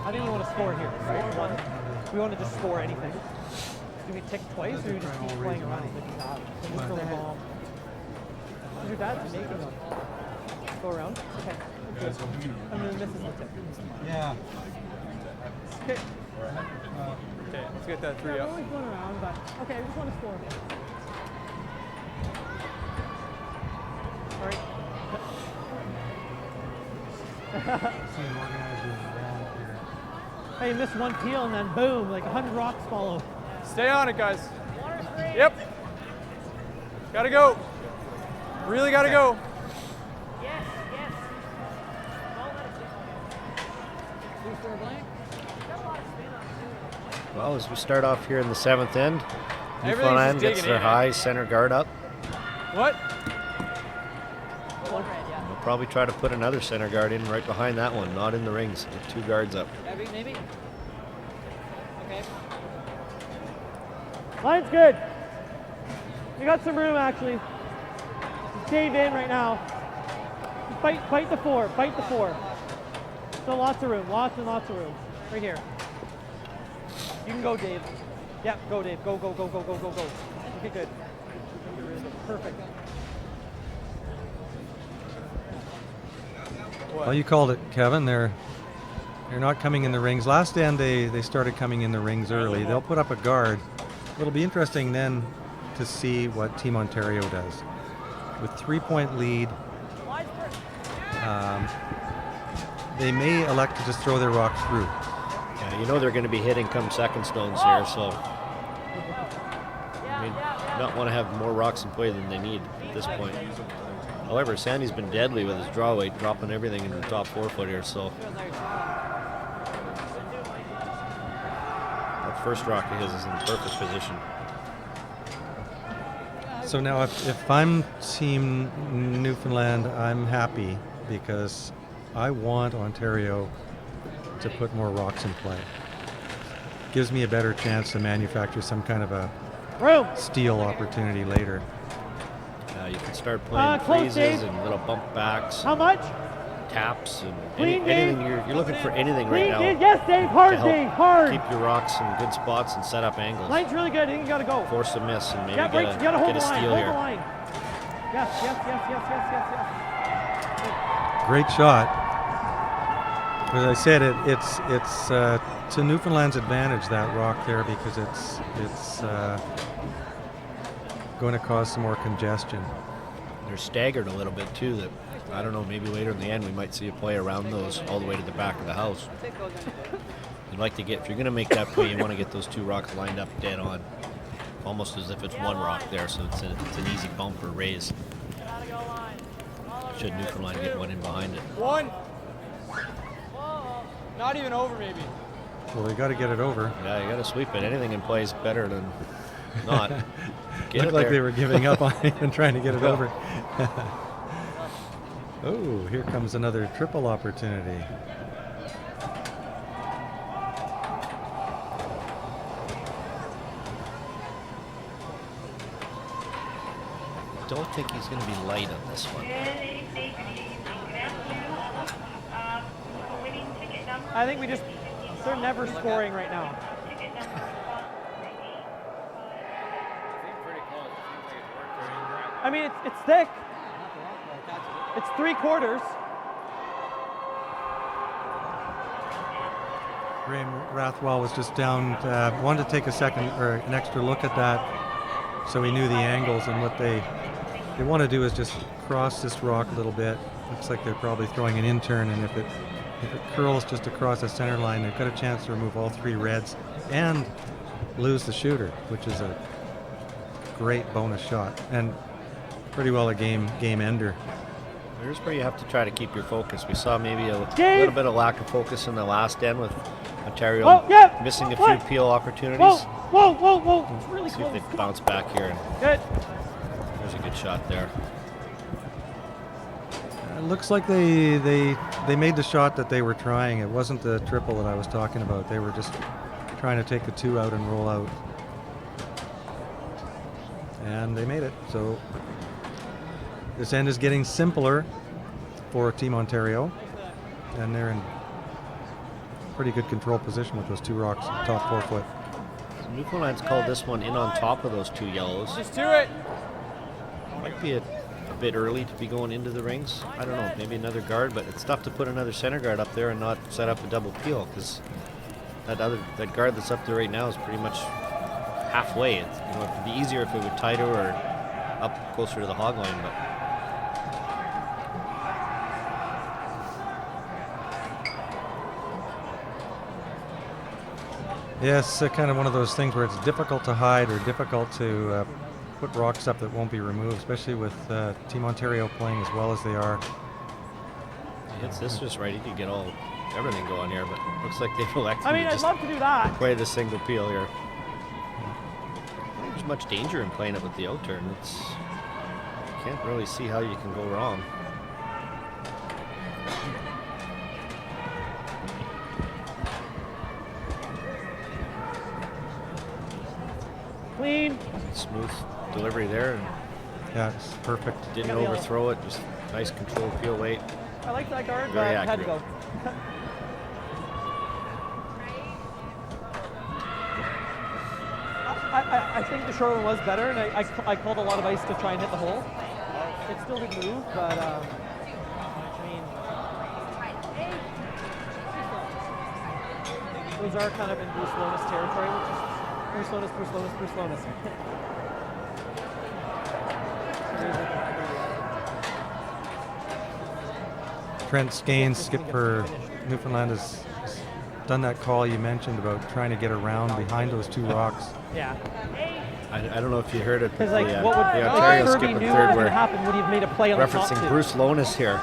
I think we want to score here, right? One. We want to just score anything. Do we tick twice, or do we just keep playing around like we have? So we throw the bomb. Is your dad's making them? Go around? Okay. Good. And then this is the tip. Yeah. Okay. Okay, let's get that 3 Yeah, up. we're always going around, but okay, I just want to score. All right. Hey, you miss one peel and then boom, like 100 rocks follow. Stay on it, guys. Yep. Gotta go. Really gotta go. Yes, yes. Well, as we start off here in the 7th end, Everything's Newfoundland just gets digging their in. high center guard up. What? They'll probably try to put another center guard in right behind that one, not in the rings, with 2 guards up. Maybe. Okay. Line's good. We got some room actually. Just cave in right now. Just bite the 4. Bite the 4. Still lots of room. Lots and lots of room. Right here. You can go, Dave. Yep, go, Dave. Go. Okay, good. Perfect. Well, you called it, Kevin. They're not coming in the rings. Last end, they started coming in the rings early. They'll put up a guard. It'll be interesting then to see what Team Ontario does. With 3-point lead, they may elect to just throw their rock through. Yeah, you know they're going to be hitting come second stones here, so I mean, not want to have more rocks in play than they need at this point. However, Sandy's been deadly with his draw weight, dropping everything in the top 4 foot here, so that first rock of his is in perfect position. So now if I'm Team Newfoundland, I'm happy because I want Ontario to put more rocks in play. Gives me a better chance to manufacture some kind of a steal opportunity later. You can start playing freezes and little bump backs. How much? Taps and Clean, anything. Dave. You're looking for anything Clean, right now. Dave. Yes, Dave. Hard, to help Dave. Hard. Keep your rocks in good spots and set up angles. Line's really good. I think you got to go. Force a miss and maybe Yeah, right. You got to hold get the a line. steal Hold here. the line. Yes, yes, yes, yes, yes, yes, yes. Great shot. As I said, it's to Newfoundland's advantage, that rock there, because it's going to cause some more congestion. They're staggered a little bit too. That I don't know. Maybe later in the end we might see a play around those all the way to the back of the house. You'd like to get, if you're going to make that play, you want to get those two rocks lined up dead on, almost as if it's one rock there, so it's an easy bump or raise. Should Newfoundland get one in behind it? One. Not even over, maybe. Well, they got to get it over. Yeah, you got to sweep it. Anything in play is better than not. Get Looked it like there. they were giving up on it and trying to get it over. Oh, here comes another triple opportunity. Don't think he's going to be light on this one. I think they're never scoring right now. I mean, it's thick. It's 3/4. Graham Rathwell was just down, wanted to take a second or an extra look at that so he knew the angles, and what they want to do is just cross this rock a little bit. Looks like they're probably throwing an in-turn, and if it curls just across the center line, they've got a chance to remove all three reds and lose the shooter, which is a great bonus shot and pretty well a game ender. Here's where you have to try to keep your focus. We saw maybe a little bit of lack of focus in the last end with Ontario missing a few peel opportunities. Whoa. It's really See close. if they bounce back here. And Good. there's a good shot there. It looks like they made the shot that they were trying. It wasn't the triple that I was talking about. They were just trying to take the two out and roll out. And they made it. So this end is getting simpler for Team Ontario. And they're in pretty good control position with those two rocks, top 4 foot. So Newfoundland's called this one in on top of those two yellows. Just do it. Might be a bit early to be going into the rings. I don't know, maybe another guard, but it's tough to put another center guard up there and not set up a double peel, because that guard that's up there right now is pretty much halfway. It'd be easier if it were tighter or up closer to the hog line, but Yes, kind of one of those things where it's difficult to hide or difficult to put rocks up that won't be removed, especially with Team Ontario playing as well as they are. it's this just right. He could get everything going here, but looks like they've elected I mean, to I'd just love to do that. play the single peel here. I don't think there's much danger in playing it with the out turn. You can't really see how you can go wrong. Clean. Smooth delivery there, and Yeah, it's perfect. didn't Got the yellow. overthrow it. Just nice controlled peel weight. I like that guard, Very but had to accurate. go. I think the short one was better, and I called a lot of ice to try and hit the hole. It still did move, but I mean, those are kind of in Bruce Lonis territory, which is Bruce Lonis. Trent Skanes, skipper Newfoundland, has done that call you mentioned about trying to get around behind those two rocks. Yeah. I don't know if you heard it, but Because like, the what would Ontario Kirby skip in knew third what were would happen would he have made a play on the top referencing two. Bruce Lonis here.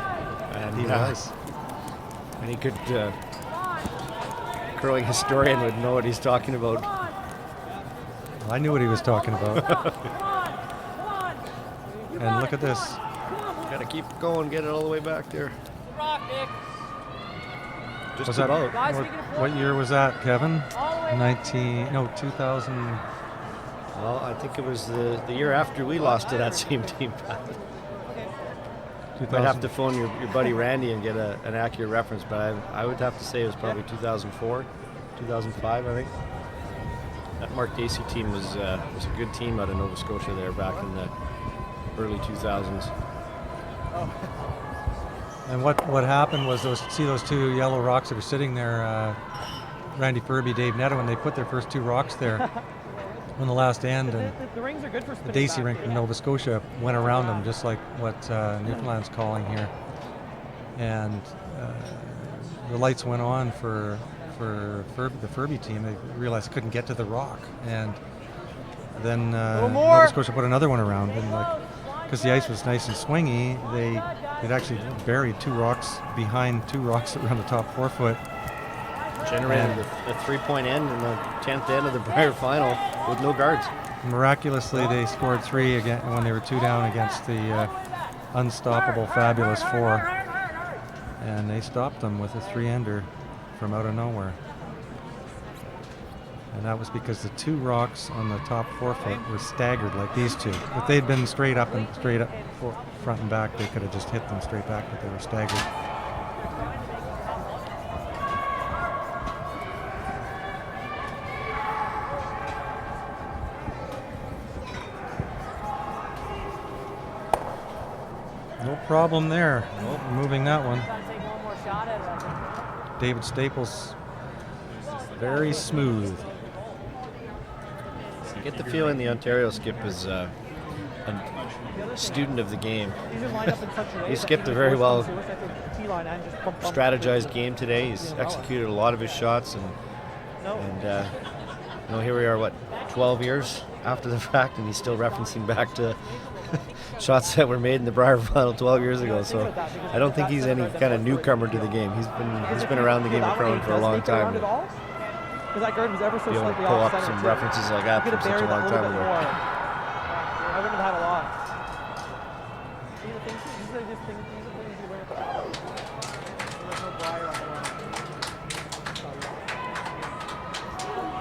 And He was. any good curling historian would know what he's talking about. I knew what he was talking about. And look at this. Gotta keep going, get it all the way back there. Rock, Nick. Just Was that about. Guys, we what, can what year was that, Kevin? All the way 2000. Well, I think it was the year after we lost to that same team. Might have to phone your buddy Randy and get an accurate reference, but I would have to say it was probably 2004, 2005, I think. That Mark Dacey team was a good team out of Nova Scotia there back in the early 2000s. And what happened was those two yellow rocks that were sitting there, Randy Furby, Dave Netto, when they put their first two rocks there on the last end, and The rings are good for the spinning Dacey back, rink too. from Nova Scotia went around them, just like what Newfoundland's calling here. And the lights went on for the Furby team. They realized they couldn't get to the rock, and then Nova Scotia put another one around, and because the ice was nice and swingy, they'd actually buried two rocks behind two rocks that were on the top 4 foot. Generated the 3-point end in the 10th end of the Brier final with no guards. Miraculously, they scored 3 again when they were 2 down against the unstoppable Fabulous 4, and they stopped them with a 3-ender from out of nowhere. And that was because the two rocks on the top 4 foot were staggered like these two. If they'd been straight up, front and back, they could have just hit them straight back, but they were staggered. No problem there. Moving that one. Gotta take one more shot at it, I think. David Staples, very smooth. You get the feeling the Ontario skip is a student of the game. These are lined up in such a way He that skipped a even very if well it goes at the tee line and just bump, strategized game today. He's executed a lot of his shots, and here we are, 12 years after the fact, and he's still referencing back to shots that were made in the Brier final 12 years ago. So I don't think he's any kind of newcomer to the game. He's been around the game of curling for a long time. Because that guard was ever so Be able to slightly pull off up center some too. references like that You from could have such a buried long that time little bit ago. more. I wouldn't have had a lot. These are things you bring up the top. There's no Brier on the line.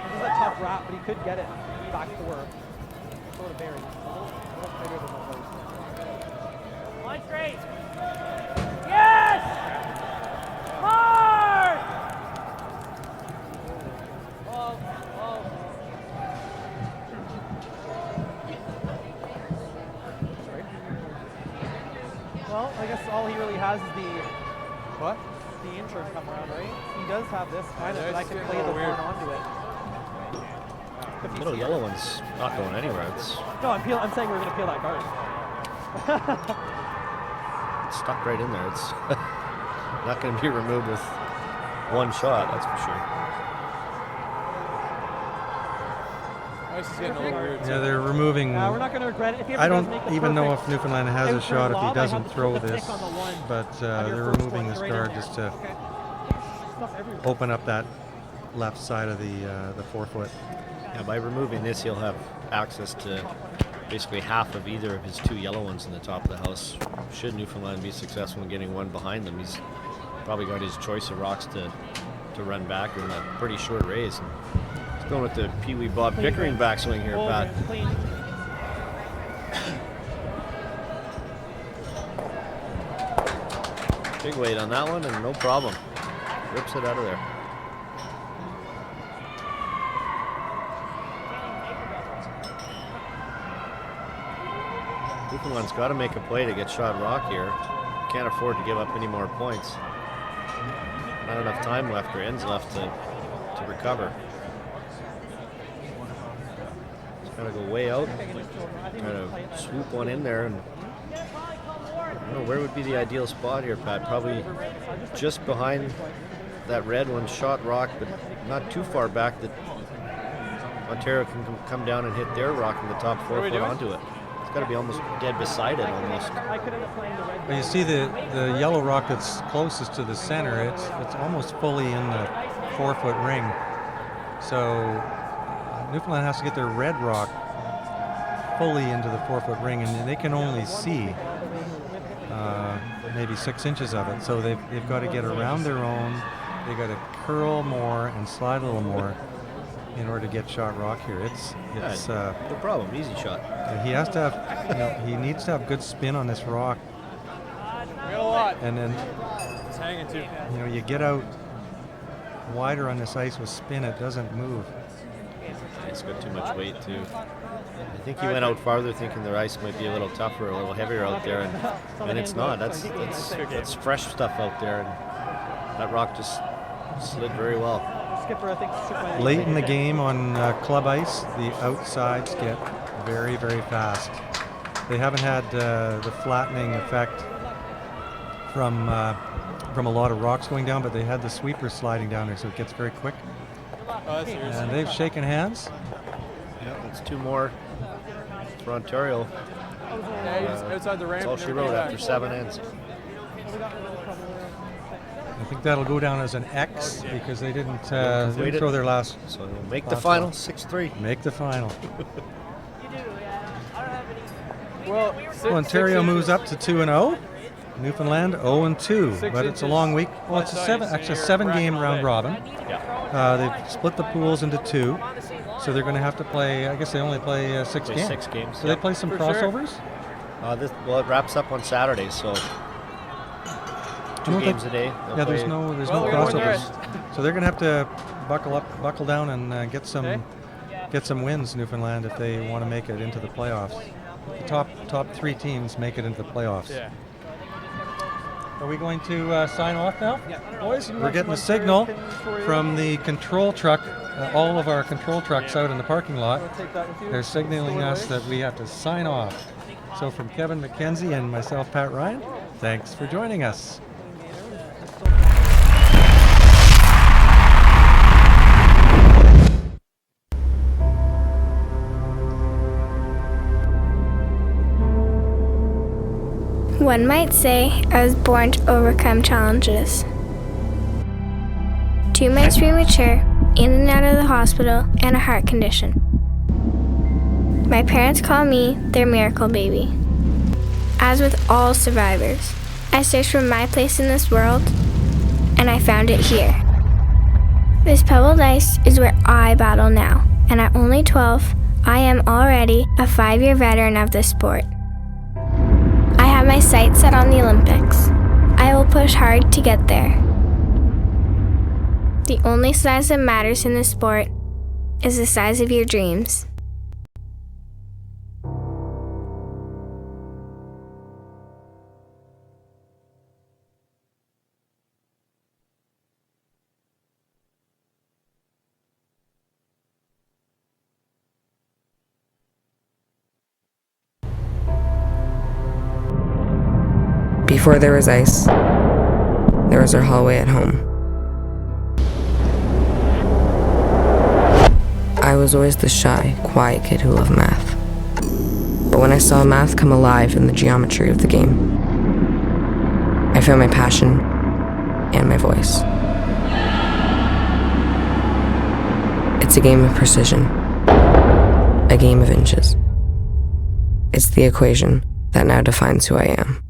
This is a tough wrap, but he could get it back to work. Sort of buried. A little bigger than the post. Line straight. Yes! Hard! Whoa, whoa. Well, I guess all he really has is the insurance come around, right? He does have this kind of, but I can play the one onto it. The little yellow one's not going anywhere. It's No, I'm saying we're going to peel that guard. stuck right in there. It's not going to be removed with one shot, that's for sure. Ice is getting a little weird. Yeah, they're removing. We're not going to regret it. If he ever I does don't make the even know if perfect Newfoundland has a outturn shot if he lob, I doesn't have to throw put the this, pick on the one but of your they're first removing point this right in guard there. just to Okay. Stuff everywhere. open up that left side of the 4 foot. Yeah, by removing this, he'll have access to basically half of either of his two yellow ones in the top of the house. Should Newfoundland be successful in getting one behind them, he's probably got his choice of rocks to run back in a pretty short race. And he's going with the Pee Wee Bob Pickering backswing here, Pat. Clean. Big weight on that one, and no problem. Rips it out of there. Newfoundland's got to make a play to get shot rock here. Can't afford to give up any more points. Not enough time left or ends left to recover. Just got to go way out. Try to swoop one in there. And I don't know, where would be the ideal spot here, Pat? Probably just behind that red one, shot rock, but not too far back that Ontario can come down and hit their rock in the top 4 foot onto it. It's got to be almost dead beside it, almost. I could end up playing the red. But you see the yellow rock that's closest to the center, it's almost fully in the 4 foot ring. So Newfoundland has to get their red rock fully into the 4-foot ring, and they can only see maybe 6 inches of it. So they've got to get around their own. They got to curl more and slide a little more in order to get shot rock here. It's no problem. Easy shot. he has to have, he needs to have good spin on this rock. We got a lot. And then It's hanging too. you get out wider on this ice with spin, it doesn't move. It's got too much weight too. I think he went out farther thinking the ice might be a little tougher, a little heavier out there, and it's not. That's fresh stuff out there, and that rock just slid very well. Skipper, I think, shook my leg. Late in the game on club ice, the outsides get very, very fast. They haven't had the flattening effect from a lot of rocks going down, but they had the sweepers sliding down there, so it gets very quick. Oh, that's yours. And they've shaken hands. Yeah, it's 2 more for Ontario. Yeah, he's outside the ramp. That's all she wrote after 7 ends. I think that'll go down as an X because they didn't Completed. throw their last. So make the final 6-3. Make the final. Well, So Ontario moves up to 2-0. Newfoundland 0-2, but it's a long week. Well, it's a 7-game round robin. They've split the pools into 2, so they're going to have to play. I guess they only play 6 games. 6 games. So they play some For sure. crossovers. It wraps up on Saturday, so 2 games a day. They'll Yeah, there's play- no Well, we got one crossovers. So they're going to have to buckle down, and get some wins. Newfoundland, if they want to make it into the playoffs. The top 3 teams make it into the playoffs. Yeah. Are we going to sign off now? Yeah. Boys, we're getting a signal from the control truck, all of our control trucks out in the parking lot. Take that with you. They're signaling us that we have to sign off. So from Kevin McKenzie and myself, Pat Ryan, thanks for joining us. One might say I was born to overcome challenges. 2 months premature, in and out of the hospital, and a heart condition. My parents call me their miracle baby. As with all survivors, I searched for my place in this world, and I found it here. This pebbled ice is where I battle now, and at only 12, I am already a 5-year veteran of this sport. I have my sights set on the Olympics. I will push hard to get there. The only size that matters in this sport is the size of your dreams. Before there was ice, there was our hallway at home. I was always the shy, quiet kid who loved math. But when I saw math come alive in the geometry of the game, I found my passion and my voice. It's a game of precision, a game of inches. It's the equation that now defines who I am.